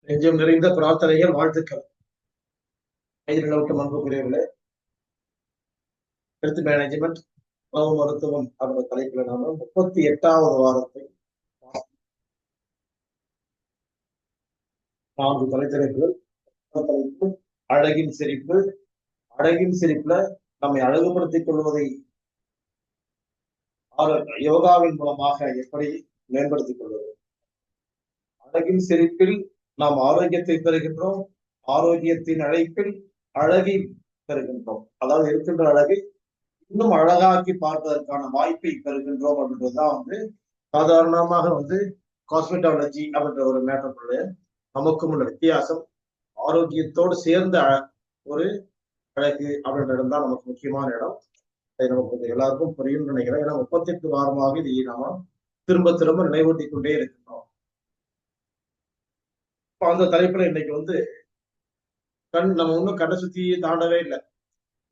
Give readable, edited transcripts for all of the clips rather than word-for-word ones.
நெஞ்சம் நிறைந்த பிரார்த்தனைகள், வாழ்த்துக்கள். அன்புக்குரியவர்களே, ஹெல்த் மேனேஜ்மெண்ட், உணவு மருத்துவம் அப்படின்ற தலைப்புல நாம 38வது வாரத்தை 4 தலைப்பு. அழகின் சிரிப்பு. அழகின் சிரிப்புல நம்மை அழகுபடுத்திக் கொள்வதை யோகாவின் மூலமாக எப்படி மேம்படுத்திக் கொள்வது? அழகின் சிரிப்பில் நாம் ஆரோக்கியத்தை பெறுகின்றோம். ஆரோக்கியத்தின் அழைப்பில் அழகை பெறுகின்றோம். அதாவது இருக்கின்ற அழகை இன்னும் அழகாக்கி பார்ப்பதற்கான வாய்ப்பை பெறுகின்றோம் அப்படின்றதுதான் சாதாரணமாக காஸ்மெட்டாலஜி அப்படின்ற ஒரு மேட்டருடைய நமக்கும் உள்ள வித்தியாசம். ஆரோக்கியத்தோடு சேர்ந்த ஒரு அழகு அப்படின்ற இடம் தான் நமக்கு முக்கியமான இடம். அது நமக்கு எல்லாருக்கும் புரியும் நினைக்கிறேன். ஏன்னா 38 வாரமாக இதை நாம திரும்ப திரும்ப நினைவூட்டி கொண்டே இருக்கின்றோம். அந்த தலைப்புல இன்னைக்கு நம்ம இன்னும் கண்ணை சுத்தி தாண்டவே இல்லை.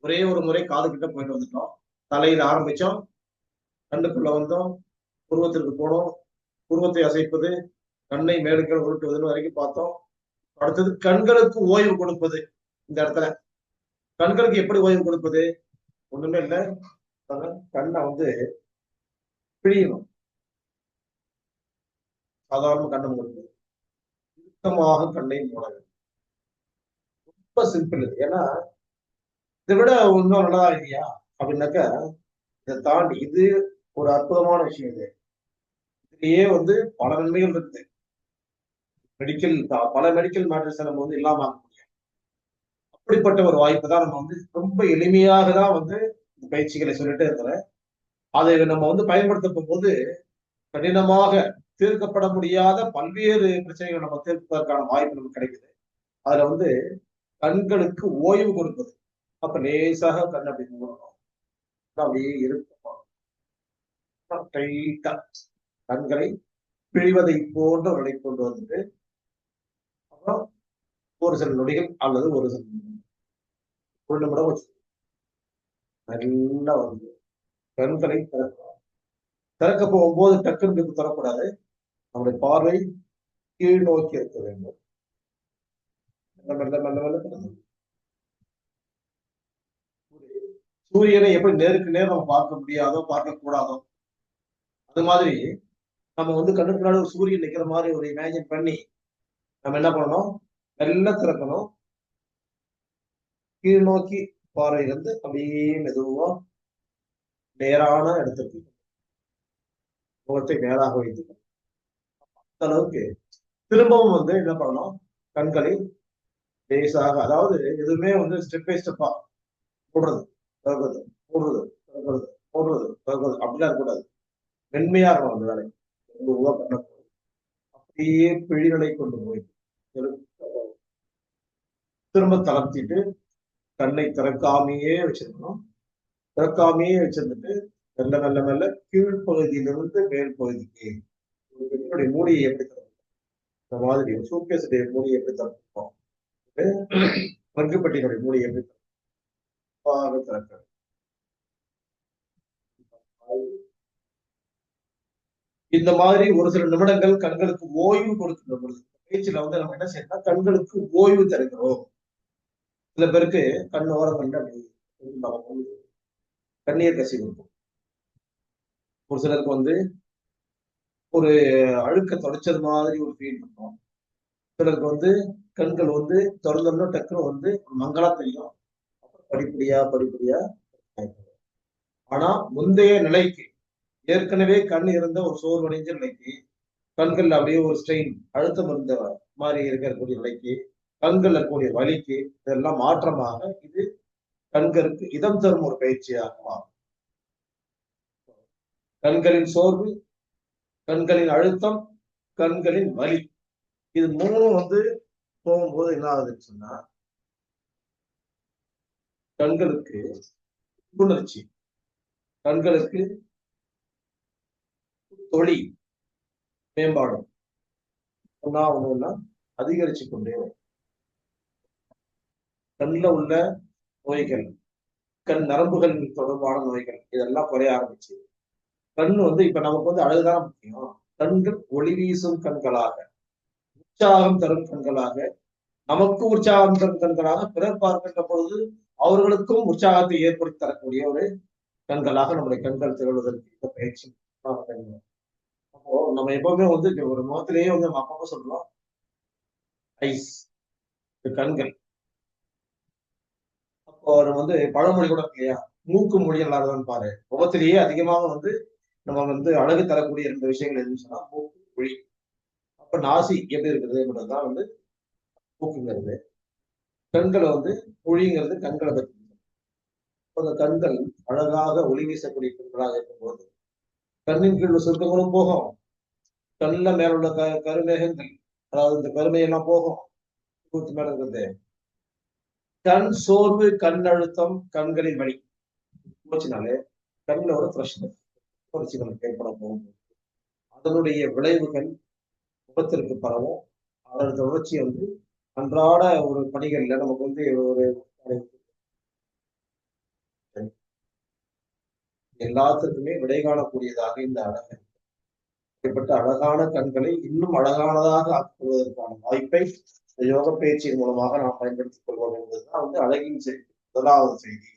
ஒரே ஒரு முறை காது கிட்ட போயிட்டு வந்துட்டோம். தலையில ஆரம்பிச்சோம், கண்ணுக்குள்ள வந்தோம், புருவத்திற்கு போனோம், புருவத்தை அசைப்பது, கண்ணை மேலுக்கள் உருட்டுவதுன்னு வரைக்கும் பார்த்தோம். அடுத்தது கண்களுக்கு ஓய்வு கொடுப்பது. இந்த இடத்துல கண்களுக்கு எப்படி ஓய்வு கொடுப்பது? ஒண்ணுமே இல்லை, கண்ணை பிழியணும். சாதாரண கண்ணை கொடுப்பது, சுத்தமாக கண்ணை மூட வேண்டும். ரொம்ப சிம்பிள் இது. ஏன்னா இதை விட ஒன்றும் நல்லதா இல்லையா அப்படின்னாக்கா, இதை தாண்டி இது ஒரு அற்புதமான விஷயம். இதுலயே பல நன்மைகள் இருக்குது. பல மெடிக்கல் மேட்டர்ஸ் நம்ம இல்லாம ஆக முடியும். அப்படிப்பட்ட ஒரு வாய்ப்பு தான் நம்ம ரொம்ப எளிமையாக தான் இந்த பயிற்சிகளை சொல்லிட்டே இருக்கிறேன். அதை நம்ம பயன்படுத்த போகும்போது கடினமாக தீர்க்கப்பட முடியாத பல்வேறு பிரச்சனைகளை நம்ம தீர்ப்பதற்கான வாய்ப்பு நமக்கு கிடைக்குது. அதுல கண்களுக்கு ஓய்வு கொடுப்பது. அப்ப லேசாக கண் அப்படி மூடணும், அப்படியே இருக்கும், டைட்டா கண்களை பிழிவதை போன்ற நிலை கொண்டு அப்புறம் ஒரு சில நொடிகள் அல்லது ஒரு நிமிடம் வச்சு நல்லா கண்களை திறக்க போகும்போது டக்குன்னு தரக்கூடாது. நம்முடைய பார்வை கீழ் நோக்கி இருக்க வேண்டும். மெல்ல மெல்ல மெல்ல சூரியனை எப்படி நேருக்கு நேரம் நம்ம பார்க்க முடியாதோ, பார்க்க கூடாதோ, அது மாதிரி நம்ம கண்ணுக்கு முன்னாடி ஒரு சூரியன் நிக்கிற மாதிரி ஒரு இமேஜின் பண்ணி நம்ம என்ன பண்ணணும்? மெல்ல திறக்கணும். கீழ் நோக்கி பார்வை அப்படியே மெதுவா நேரான இடத்துக்கு முகத்தை நேராக வைத்துக்கணும். அந்த அளவுக்கு திரும்பவும் என்ன பண்ணணும்? கண்களை லேசாக, அதாவது எதுவுமே ஸ்டெப் பை ஸ்டெப்பா போடுறது திறக்கிறது, போடுறது திறக்கிறது, போடுறது திறக்கிறது அப்படிலாம் இருக்கக்கூடாது. மென்மையா இருக்கணும் அந்த வேலை. அப்படியே பிழிகளை கொண்டு போய் திரும்ப தளர்த்திட்டு கண்ணை திறக்காமையே வச்சிருக்கணும். திறக்காமையே வச்சிருந்துட்டு மெல்ல மெல்ல மெல்ல கீழ்ப்பகுதியிலிருந்து மேல் பகுதிக்கு பெட்டியுடைய மூடியை எப்படி திறக்கும்? இந்த மாதிரி சூட்கேஸுடைய மூடியை எப்படி திறப்போம்? பங்குப்பட்டியினுடைய மூடியை எப்படி திறக்க? இந்த மாதிரி ஒரு சில நிமிடங்கள் கண்களுக்கு ஓய்வு கொடுக்கின்ற பொழுது பேச்சுல நம்ம என்ன செய்யணும்? கண்களுக்கு ஓய்வு தருகிறோம். சில பேருக்கு கண் ஓரங்கள்ல கண்ணீர் கசி கொடுக்கும். ஒரு சிலருக்கு ஒரு அழுக்க தொடச்சது மாதிரி ஒரு ஃபீல் இருக்கும். சிலருக்கு கண்கள் திறந்தோம்னா டக்குன்னு மங்களா தெரியும். படிப்படியா படிப்படியா. ஆனா முந்தைய நிலைக்கு, ஏற்கனவே கண் இருந்த ஒரு சோர்வடைஞ்ச நிலைக்கு, கண்கள் அப்படியே ஒரு ஸ்ட்ரெயின், அழுத்தம் இருந்த மாதிரி இருக்கக்கூடிய நிலைக்கு, கண்கள் இருக்கக்கூடிய வலிக்கு இதெல்லாம் மாற்றமாக இது கண்களுக்கு இதம் தரும் ஒரு பயிற்சியாக மாறும். கண்களின் சோர்வு, கண்களின் அழுத்தம், கண்களின் வலி, இது மூணும் போகும்போது என்ன ஆகுதுன்னு சொன்னா, கண்களுக்கு புத்துணர்ச்சி, கண்களுக்கு தொழில் மேம்பாடும் ஒன்னா அதிகரிச்சு கொண்டே வரும். கண்ணில் உள்ள நோய்கள், கண் நரம்புகள் தொடர்பான நோய்கள் இதெல்லாம் குறைய ஆரம்பிச்சு கண் இப்ப நமக்கு அழகுதான் முக்கியம். கண்கள் ஒளி வீசும் கண்களாக, உற்சாகம் தரும் கண்களாக, நமக்கு உற்சாகம் தரும் கண்களாக, பிறர் பார்க்கின்ற பொழுது அவர்களுக்கும் உற்சாகத்தை ஏற்படுத்தி தரக்கூடிய ஒரு கண்களாக நம்முடைய கண்கள் திகழ்வதற்கு இந்த பயிற்சி. அப்போ நம்ம எப்பவுமே வந்து ஒரு முகத்திலேயே வந்து நம்ம அப்பப்ப சொல்றோம் ஐஸ், கண்கள். அப்போ அவர் வந்து பழமொழி கூட இருக்கு இல்லையா, மூக்கு மொழி இல்லாதவன் பாரு. முகத்திலேயே அதிகமாக வந்து நம்ம வந்து அழகு தரக்கூடிய 2 விஷயங்கள் எதுன்னு சொன்னா மூக்கு, மொழி. அப்ப நாசி எப்படி இருக்குதுன்றதுதான் வந்து மூக்குங்கிறது. கண்களை வந்து மொழிங்கிறது கண்களை பத்தி. அந்த கண்கள் அழகாக ஒளி வீசக்கூடிய கண்களாக இருக்கும்போது கண்ணின் கீழ் சுருக்கங்களும் போகும். கண்ணுல மேல உள்ள கருமேகங்கள், அதாவது இந்த கருமையெல்லாம் போகும். மேல இருக்கிறது கண் சோர்வு, கண் அழுத்தம், கண்களின் வலி போச்சுனாலே கண்ணில் ஒரு ஃப்ரெஷ்னஸ் உணர்ச்சிகளுக்கு ஏற்பட போகும்போது அதனுடைய விளைவுகள் முகத்திற்கு பரவும். அதோட உணர்ச்சி வந்து அன்றாட ஒரு பணிகள்ல நமக்கு வந்து ஒரு எல்லாத்துக்குமே விடை காணக்கூடியதாக இந்த அழகு. இப்படிப்பட்ட அழகான கண்களை இன்னும் அழகானதாக ஆக்குவதற்கான வாய்ப்பை இந்த யோக பயிற்சியின் மூலமாக நாம் பயன்படுத்திக் கொள்வோம் என்பதுதான் வந்து அழகின் செய்தி, முதலாவது செய்தி.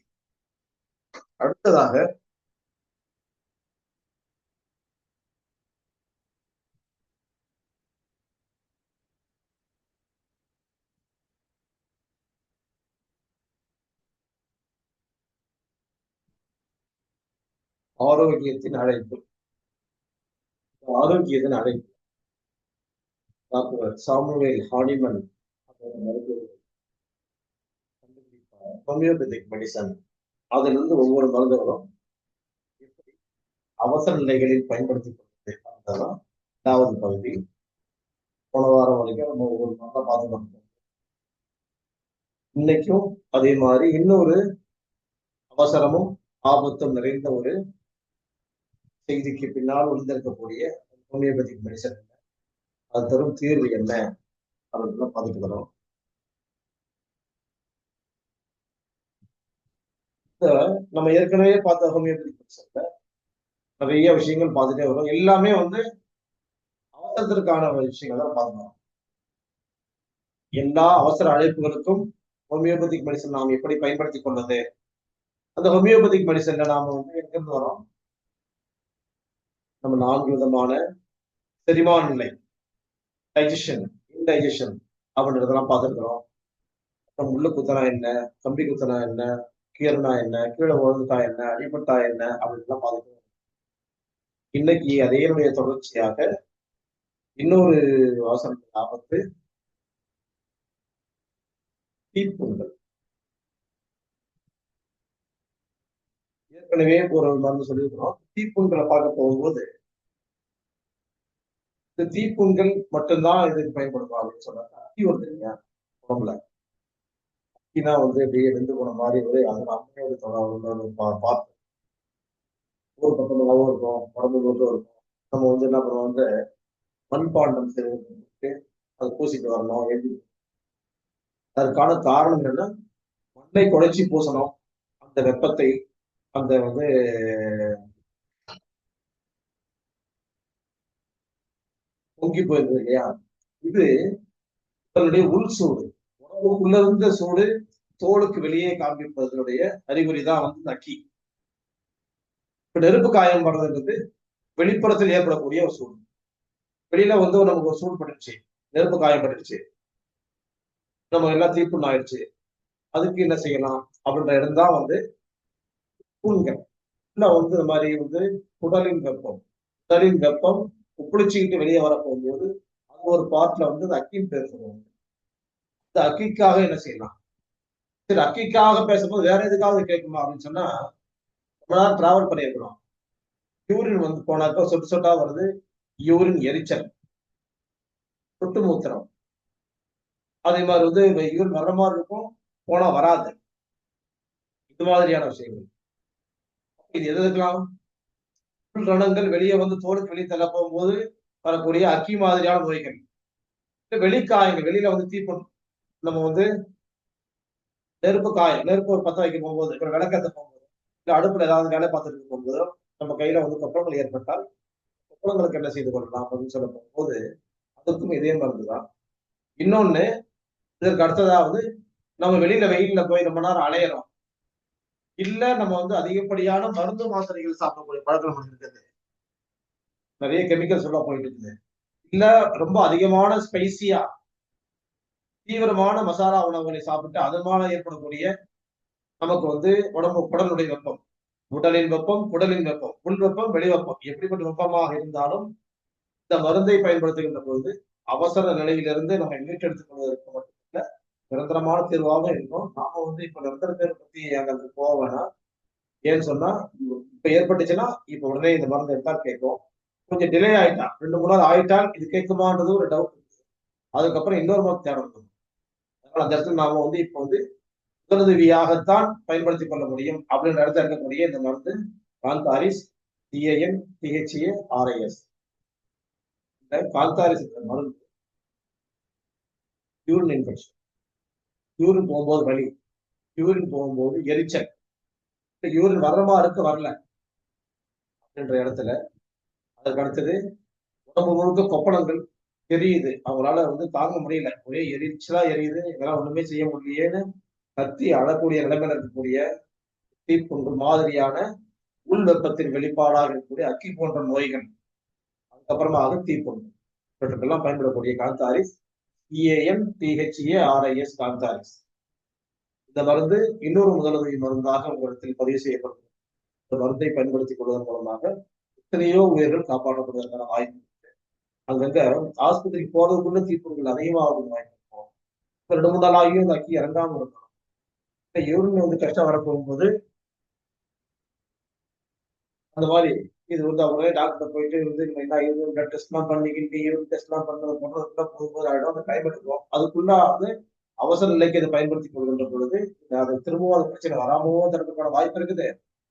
அடுத்ததாக ஆரோக்கியத்தின் அழைப்பு. ஆரோக்கியத்தின் அழைப்பு டாக்டர் சாமுவேல் ஹானிமன் மருத்துவர் ஹோமியோபதிக் மெடிசன். அதுல இருந்து ஒவ்வொரு மருந்துகளும் எப்படி அவசர நிலைகளில் பயன்படுத்திக் கொள்வது அதுதான் 2வது பகுதி. போன வாரம் வரைக்கும் நம்ம ஒவ்வொரு மருந்தை பார்த்துக்கணும். இன்னைக்கும் அதே மாதிரி இன்னொரு அவசரமும் ஆபத்தும் நிறைந்த ஒரு செய்திக்கு பின்னால் ஒளிந்திருக்கக்கூடிய ஹோமியோபதிக் மெடிசன் அது தரும் தீர்வு என்ன அப்படின்னு பார்த்துட்டு நம்ம ஏற்கனவே பார்த்த ஹோமியோபதிக் மெடிசன்ல நிறைய விஷயங்கள் பார்த்துட்டே வரும். எல்லாமே வந்து அவசரத்திற்கான விஷயங்கள் தான் பார்க்கணும். எல்லா அவசர அழைப்புகளுக்கும் ஹோமியோபதிக் மெடிசன் நாம் எப்படி பயன்படுத்திக் கொள்வது? அந்த ஹோமியோபதிக் மெடிசன்ல நாம வந்து எங்கிருந்து வரோம்? நம்ம 4 விதமான செரிமான நிலை, டைஜஷன், இன்டைஜஷன் அப்படின்றதெல்லாம் பார்த்துருக்கிறோம். முள்ளு குத்தனா என்ன, கம்பி குத்தனா என்ன, கீரனா என்ன, கீழே உழுந்துட்டா என்ன, அடிபட்டா என்ன அப்படின்லாம் பார்த்துருக்கோம். இன்னைக்கு அதேனுடைய தொடர்ச்சியாக இன்னொரு அவசர ஆபத்து தீப்புண்கள். ஏற்கனவே ஒரு மருந்து சொல்லியிருக்கிறோம். தீப்புண்களை பார்க்க போகும்போது இந்த தீப்புண்கள் மட்டும்தான் இதுக்கு பயன்படுமா அப்படின்னு சொன்னாங்க. அத்தி வருதுங்க உடம்புல. அத்தினா வந்து அப்படியே வெந்து போன மாதிரி ஒரு அந்த அம்மையோட பார்த்து ஒரு பக்கமாகவும் இருக்கும், உடம்பு மட்டும் இருக்கும். நம்ம வந்து என்ன பண்ணுவோம் வந்து மண்பாண்டம் செய்வதற்கு அதை பூசிட்டு வரணும். எழுதி அதற்கான காரணம் என்னன்னா மண்ணை குழைச்சி பூசணும். அந்த வெப்பத்தை அந்த வந்து பொங்கி போயிருது இல்லையா, இது உங்களுடைய உள் சூடு, உடம்புக்குள்ள இருந்த சூடு தோலுக்கு வெளியே காண்பிப்பதனுடைய அறிகுறி தான் வந்து நக்கி. இப்ப நெருப்பு காயம் படுறதுன்றது வெளிப்புறத்தில் ஏற்படக்கூடிய ஒரு சூடு. வெளியில வந்து நமக்கு ஒரு சூடு பட்டுருச்சு, நெருப்பு காயம் பட்டுருச்சு, நம்ம எல்லாம் தீப்புண் ஆயிடுச்சு. அதுக்கு என்ன செய்யலாம் அப்படின்ற இடம் தான் வந்து புண்கள். வந்து இந்த மாதிரி வந்து உடலின் வெப்பம், உடலின் வெப்பம் உப்புளிச்சுக்கிட்டு வெளியே வர போகும்போது அது ஒரு பார்ட்ல வந்து அந்த அக்கின்னு பேர் சொல்லுவாங்க. இந்த அக்கிக்காக என்ன செய்யலாம்? சரி, அக்கிக்காக பேசும்போது வேற எதுக்காவது கேட்குமா அப்படின்னு சொன்னா, ரொம்ப நேரம் டிராவல் பண்ணியிருக்கிறோம். யூரின் வந்து போனாக்கா சொட்டு சொட்டா வருது, யூரின் எரிச்சல், சொட்டு மூத்திரம். அதே மாதிரி வந்து யூரின் வர்ற மாதிரி இருக்கும், போனா வராது. இது மாதிரியான விஷயங்கள். இது எது எதுக்கெல்லாம் ரணங்கள் வெளியே வந்து தோலுக்கு வெளியே தள்ள போகும்போது வரக்கூடிய அக்கி மாதிரியான நோய்கள், வெளிக்காயங்கள், வெளியில வந்து தீப்பொன் நம்ம வந்து நெருப்பு காயம், நெருப்பு ஒரு பத்த வைக்க போகும்போது, ஒரு விளக்கத்தை போகும்போது, இல்ல அடுப்புல ஏதாவது வேலை பார்த்துட்டு போகும்போது நம்ம கையில வந்து கொப்பளங்கள் ஏற்பட்டால் கொப்பளங்களுக்கு என்ன செய்து கொள்ளலாம் அப்படின்னு சொல்ல போகும்போது அதுக்கும் இதே மருந்துதான். இன்னொன்னு, இதற்கு அடுத்ததாவது நம்ம வெளியில வெயில்ல போய் ரொம்ப நேரம் அலையிறோம். இல்ல நம்ம வந்து அதிகப்படியான மருந்து மாத்திரைகள் சாப்பிடக்கூடிய பழக்கம் நமக்கு இருக்குது. நிறைய கெமிக்கல்ஸ் உள்ள போயிட்டு இருக்குது. இல்ல ரொம்ப அதிகமான ஸ்பைசியா தீவிரமான மசாலா உணவுகளை சாப்பிட்டு அதனால ஏற்படக்கூடிய நமக்கு வந்து உடலுடைய வெப்பம், உடலின் வெப்பம், குடலின் வெப்பம், உள் வெப்பம், வெளி வெப்பம், எப்படிப்பட்ட வெப்பமாக இருந்தாலும் இந்த மருந்தை பயன்படுத்துகின்ற பொழுது அவசர நிலையிலிருந்து நம்ம மீட்டெடுத்துக் கொள்வதற்கு மட்டும் இல்ல, நிரந்தரமான தீர்வாக இருக்கும். நாம வந்து இப்ப நிரந்தர தீர்வு பத்தி அங்க போக வேணாம். ஏன்னு சொன்னா, இப்ப ஏற்பட்டுச்சுன்னா இப்ப உடனே இந்த மருந்து எடுத்தால் கேட்கும். கொஞ்சம் டிலே ஆயிட்டா 2, 3 நாள் ஆயிட்டால் இது கேட்குமான்றது ஒரு டவுட். அதுக்கப்புறம் இன்னொரு மருந்து தேடணும். அதனால அந்த இடத்துல நாம வந்து இப்ப வந்து முதலுதவியாகத்தான் பயன்படுத்திக் கொள்ள முடியும் அப்படின்ற இடத்துல இருக்கக்கூடிய இந்த மருந்து காந்தாரிஸ், TAN, THA, RIS. இந்த காந்தாரிஸ் மருந்து யூரின் இன்ஃபெக்ஷன், யூரின் போகும்போது வலி, யூரின் போகும்போது எரிச்சல், யூரின் வர்றமா இருக்கு வரல அப்படின்ற இடத்துல, அதுக்கு அடுத்தது உடம்பு முழுக்க கொப்பளங்கள் தெரியுது, அவங்களால வந்து தாங்க முடியல, ஒரே எரிச்சலா எரியுது, இதெல்லாம் ஒண்ணுமே செய்ய முடியலையேன்னு கத்தி அழக்கூடிய நிலைமையில இருக்கக்கூடிய தீப்புண்டு மாதிரியான உள் வெப்பத்தின் வெளிப்பாடாக இருக்கக்கூடிய அக்கி போன்ற நோய்கள், அதுக்கப்புறமாக தீப்புண்டு இவற்றுக்கெல்லாம் பயன்படக்கூடிய காந்தாரிஸ், TAN, THA, RIS காந்தாரிஸ். இந்த மருந்து இன்னொரு முதலுதவி மருந்தாக உங்களிடத்தில் பதிவு செய்யப்படும். இந்த மருந்தை பயன்படுத்திக் கொள்வதன் மூலமாக எத்தனையோ உயிர்கள் காப்பாற்றப்படுவதற்கான வாய்ப்பு இருக்கு. அங்கங்க ஆஸ்பத்திரிக்கு போறதுக்குள்ள தீப்புகள் அதிகமாகும் வாய்ப்பு இருக்கும். 2, 3 நாள் ஆகியும் அந்த அக்கி இறங்காம இருக்கணும். யூரின் வந்து கஷ்டம் வரப்போகும்போது அந்த மாதிரி இது வந்து அவங்களே டாக்டர் போயிட்டு வந்து என்ன யூரின் பிளட் டெஸ்ட் எல்லாம் பண்ணிக்கிட்டு யூரின் டெஸ்ட் எல்லாம் பண்றதுக்குள்ள போகும்போது ஆயிடும், அந்த டைம் எடுக்கும். அதுக்குள்ள வந்து அவசர நிலைக்கு அதை பயன்படுத்திக் கொள்கின்ற பொழுது அது திரும்பவும் அது பிரச்சனை வராமவும் தடுக்கிறதுக்கான வாய்ப்பு இருக்குது.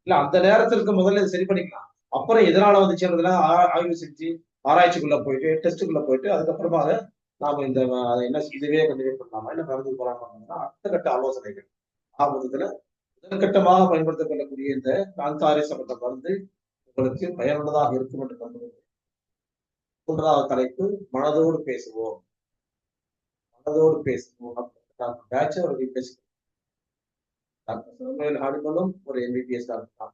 இல்ல அந்த நேரத்திற்கு முதல்ல இதை சரி பண்ணிக்கலாம். அப்புறம் எதனால வந்து சேர்ந்ததுலாம் ஆய்வு செஞ்சு ஆராய்ச்சிக்குள்ள போயிட்டு டெஸ்ட்டுக்குள்ள போயிட்டு அதுக்கப்புறமா அதை நாம இந்த என்ன இதுவே கண்டினியூ பண்ணலாமா இல்ல மருந்து போறாங்கன்னா அடுத்த கட்ட ஆலோசனைகள் ஆபத்துல முதற்கட்டமாக பயன்படுத்திக் கொள்ளக்கூடிய இந்த காந்தாரிஸ் என்ற மருந்து உங்களுக்கு பயனுள்ளதாக இருக்கும் என்று நம்புகிறேன். 3வது தலைப்பு மனதோடு பேசுவோம். மனதோடு பேசுவோம். டாக்டர் பேட்ச் அவர்கள் பேசுகிறேன். டாக்டர் சமுவேல் ஹானிமனும் ஒரு MBBS டாக்டர் தான்,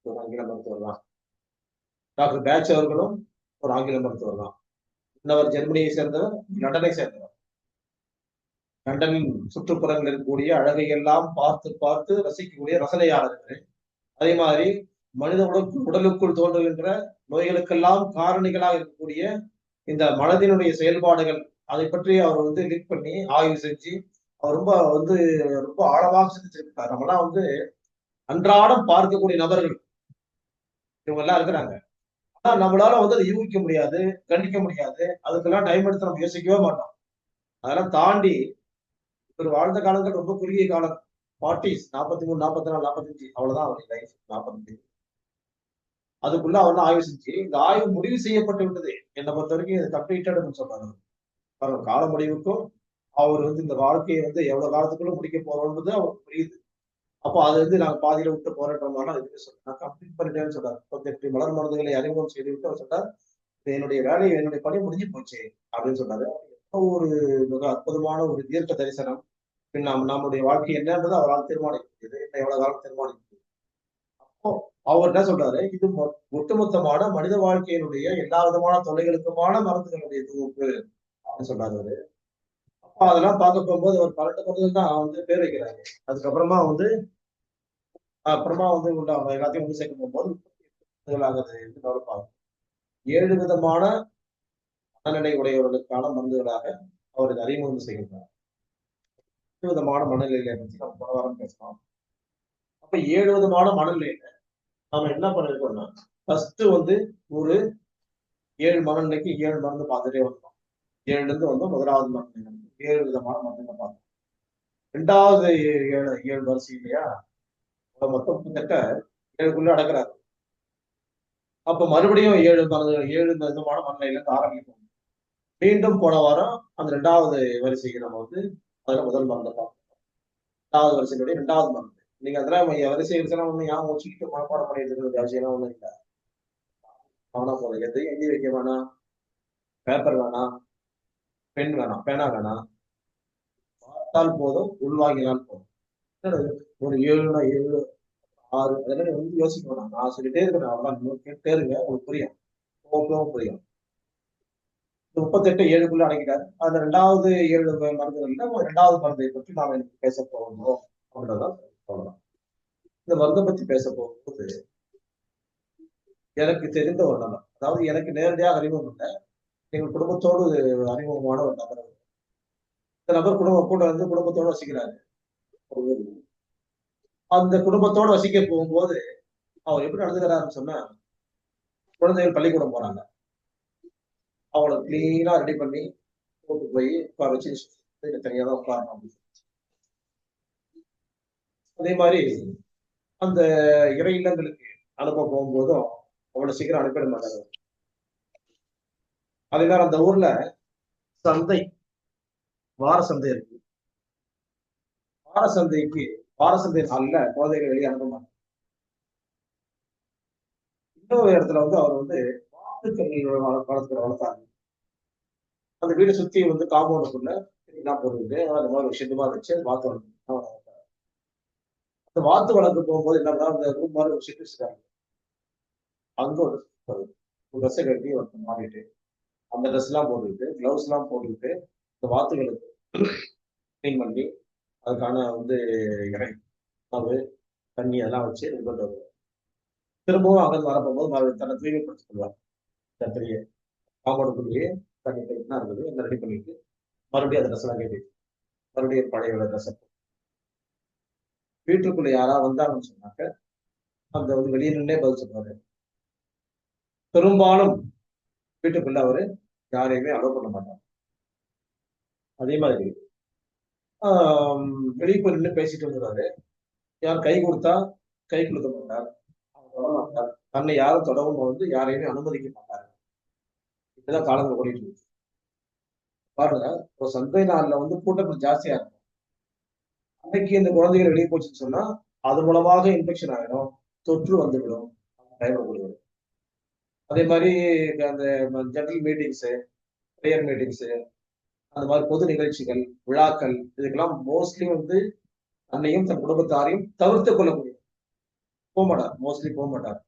ஒரு ஆங்கில மருத்துவர் தான். டாக்டர் பேட்ச் அவர்களும் ஒரு ஆங்கில மருத்துவர் தான். இன்னவர் ஜெர்மனியை சேர்ந்தவர், லண்டனை சேர்ந்தவர். லண்டனின் சுற்றுப்புறங்களில் இருக்கக்கூடிய அழகை எல்லாம் பார்த்து பார்த்து ரசிக்கக்கூடிய ரசனையாளர்கள். அதே மாதிரி மனித உடலுக்குள் தோன்றுகின்ற நோய்களுக்கெல்லாம் காரணிகளாக இருக்கக்கூடிய இந்த மனதினுடைய செயல்பாடுகள் அதை பற்றி அவர் வந்து லிங்க் பண்ணி ஆய்வு செஞ்சு அவர் ரொம்ப ஆழமாக சிந்திச்சிருக்காரு. நம்மலாம் வந்து அன்றாடம் பார்க்கக்கூடிய நபர்கள் இவங்க எல்லாம் இருக்கிறாங்க. ஆனா நம்மளால வந்து அதை யூகிக்க முடியாது, கண்டிக்க முடியாது, அதுக்கெல்லாம் டைம் எடுத்து நம்ம யோசிக்கவே மாட்டோம். அதெல்லாம் தாண்டி இவர் வாழ்ந்த காலங்கள் ரொம்ப குறுகிய காலம். 40s 43, 44, 45 அவ்வளவுதான் அவருடைய லைஃப். 45 அதுக்குள்ள அவர் ஆய்வு செஞ்சு இந்த ஆய்வு முடிவு செய்யப்பட்டு விட்டது. என்னை பொறுத்த வரைக்கும் இது கம்ப்ளீட்டட்னு சொல்றாரு. அவர் கால முடிவுக்கும் அவர் வந்து இந்த வாழ்க்கையை வந்து எவ்வளவு காலத்துக்குள்ள முடிக்க போறோம்ன்றது அவருக்கு புரியுது. அப்போ அது வந்து நான் பாதியில விட்டு போறேன்ற மாதிரிலாம் எதுவுமே சொல்றேன். நான் கம்ப்ளீட் பண்ணிட்டேன்னு சொல்றாரு. 38 மலர் மருந்துகளை அறிமுகம் செய்து விட்டு அவர் சொல்றார், என்னுடைய வேலை என்னுடைய பணி முடிஞ்சு போச்சு அப்படின்னு சொன்னாரு. ஒரு மிக அற்புதமான ஒரு தீர்க்க தரிசனம். பின் நம்முடைய வாழ்க்கை என்னன்றது அவரால் தீர்மானிக்க முடியுது. என்ன எவ்வளவு காலம் தீர்மானிக்க முடியுது. அப்போ அவர் என்ன சொல்றாரு, இது ஒட்டுமொத்தமான மனித வாழ்க்கையினுடைய எல்லா விதமான தொல்லைகளுக்குமான மருந்துகளுடைய தொகுப்பு அப்படின்னு சொல்றாரு அவரு. அப்ப அதெல்லாம் பார்க்க போகும்போது ஒரு 12 மருந்துகள் தான் வந்து பேர் வைக்கிறாரு. அதுக்கப்புறமா வந்து எல்லாத்தையும் வந்து சேர்க்க போகும்போது டெவலப் ஆகும். 7 விதமான மனநிலை உடையவர்களுக்கான மருந்துகளாக அவர் இதை அறிமுகம் செய்கின்றார். 8 விதமான மனநிலையை பற்றி நம்ம போன வாரம் பேசலாம். அப்ப 7 விதமான மனநிலையில நாம என்ன பண்ணிருக்கோம்னா, ஃபர்ஸ்ட் வந்து ஒரு 7 மனநிலைக்கு 7 மருந்து பார்த்துட்டே வந்தோம். 7ல இருந்து வந்து முதலாவது மனநிலை 7 விதமான மருந்துகளை பார்த்தோம். 2வது 7 வரிசை இல்லையா, மொத்தம் கிட்டத்தட்ட 7க்குள்ள அடக்குறாரு. அப்ப மறுபடியும் 7 விதமான மனநிலையில இருந்து ஆரம்பிக்கும். மீண்டும் போன வாரம் அந்த 2வது வரிசைக்கு நம்ம வந்து அதுல முதல் மருந்தை பார்த்தோம். 2வது வரிசையினுடைய 2வது மருந்து. நீங்க அதெல்லாம் வரிசை எல்லாம் ஒண்ணு ஞாபகம் வச்சுக்கிட்டு மனப்பாடம் பண்ணிட்டு இருக்கிறது அவசியம் ஒண்ணும் இல்லை. ஆனா போல எதையும் எழுதி வைக்க வேணாம், பேப்பர் வேணாம், பெண் வேணாம், பேனா வேணாம், பார்த்தால் போதும், உள்வாங்கினால் போதும். ஒரு 7னா 7, 6 அதெல்லாம் வந்து யோசிக்க வேணாம். நான் சொல்லிட்டே இருக்கிறேன். அவ்வளவுதான். நீங்க கேட்டுட்டே இருங்க. உங்களுக்கு புரியும். போக போக புரியும். 38 7க்குள்ள அடங்கிட்டாரு. அந்த 2வது 7 மருந்துகள்ல 2வது மருந்தை பற்றி நாம் இன்னைக்கு பேச போகிறோம் அப்படின்றதான் சொல்லலாம். இந்த மருந்தை பத்தி பேச போகும்போது எனக்கு தெரிந்த ஒரு நபர், அதாவது எனக்கு நேரடியாக அறிமுகம் இல்லை, எங்கள் குடும்பத்தோடு அறிமுகமான ஒரு நபர். இந்த நபர் குடும்பம் கூட வந்து குடும்பத்தோடு வசிக்கிறாரு. அந்த குடும்பத்தோடு வசிக்க போகும்போது அவர் எப்படி நடந்துக்கிறாருன்னு சொன்னா, குழந்தைகள் பள்ளிக்கூடம் போறாங்க. அவங்கள கிளீனா ரெடி பண்ணி கூட்டு போய் உட்கார வச்சு தனியா தான் உட்காரணும் அப்படின்னு. அதே மாதிரி அந்த இறை இல்லங்களுக்கு அனுப்ப போகும்போதும் அவ்வளவு சீக்கிரம் அனுப்பிட மாட்டாங்க. அதே மாதிரி அந்த ஊர்ல சந்தை, வார சந்தை இருக்கு. வார சந்தைக்கு வார சந்தை நாள்ல குழந்தைகள் வெளியே அனுப்ப மாட்டாங்க. இன்னொரு இடத்துல வந்து அவர் வந்து வாத்துக்கள் வளர்த்தாங்க. அந்த வீடை சுத்தி வந்து காம்பவுண்டுக்குள்ள எல்லாம் போட்டுக்கிட்டு அந்த மாதிரி ஒரு ஷெட்டு மாதிரி வச்சு வாத்து வளர்த்து. அந்த வாத்து வளர்க்க போகும்போது என்ன பண்ணா, அந்த ரூம் மாதிரி ஒரு ஷெட் வச்சிருக்காங்க. அங்க ஒரு ட்ரெஸ்ஸை கட்டி ஒருத்தர் மாறிட்டு அந்த ட்ரெஸ் எல்லாம் போட்டுக்கிட்டு கிளவுஸ் எல்லாம் போட்டுக்கிட்டு இந்த வாத்துகளுக்கு கிளீன் பண்ணி அதுக்கான வந்து இறை உணவு தண்ணி அதெல்லாம் வச்சு இது கொண்டு வருவார். திரும்பவும் அங்கிருந்து வரப்போகும்போது மறுபடியும் தன்னை தூய்மைப்படுத்திக் கொள்வார். பெரிய காம்பவுண்டுக்குள்ளேயே தண்ணி டைப்லாம் இருக்குது எல்லாம் ரெடி பண்ணிட்டு மறுபடியும் அந்த ட்ரெஸ் எல்லாம் கட்டி மறுபடியும் பழைய ட்ரெஸ் வீட்டுக்குள்ள யாராவது வந்தாங்கன்னு சொன்னாக்க அந்த வந்து வெளியே நின்றே பதில் சொல்றாரு. பெரும்பாலும் வீட்டுக்குள்ள அவரு யாரையுமே அலோவ் பண்ண மாட்டாங்க. அதே மாதிரி வெளியே போய் நின்று பேசிட்டு வந்துருவாரு. யார் கை கொடுத்தா கை கொடுக்க மாட்டார், அவர் தொட மாட்டார், தன்னை யாரும் தொடவும் வந்து யாரையுமே அனுமதிக்க மாட்டார். இப்படிதான் காலங்கள் ஓடிட்டு இருக்கு. பாருங்க, ஒரு சந்தை நாள்ல வந்து கூட்டங்கள் ஜாஸ்தியா இருக்கும். அன்னைக்கு இந்த குழந்தைகள் வெளியே போச்சுன்னு சொன்னா அது மூலமாக இன்ஃபெக்ஷன் ஆகிடும், தொற்று வந்துவிடும். பயப்படக்கூடியது. அதே மாதிரி அந்த ஜெனரல் மீட்டிங்ஸ், ப்ரேயர் மீட்டிங்ஸ், அந்த மாதிரி பொது நிகழ்ச்சிகள், விழாக்கள் இதுக்கெல்லாம் மோஸ்ட்லி வந்து தன்னையும் தன் குடும்பத்தாரையும் தவிர்த்து கொள்ளக்கூடிய போக மாட்டார். மோஸ்ட்லி போக மாட்டார்.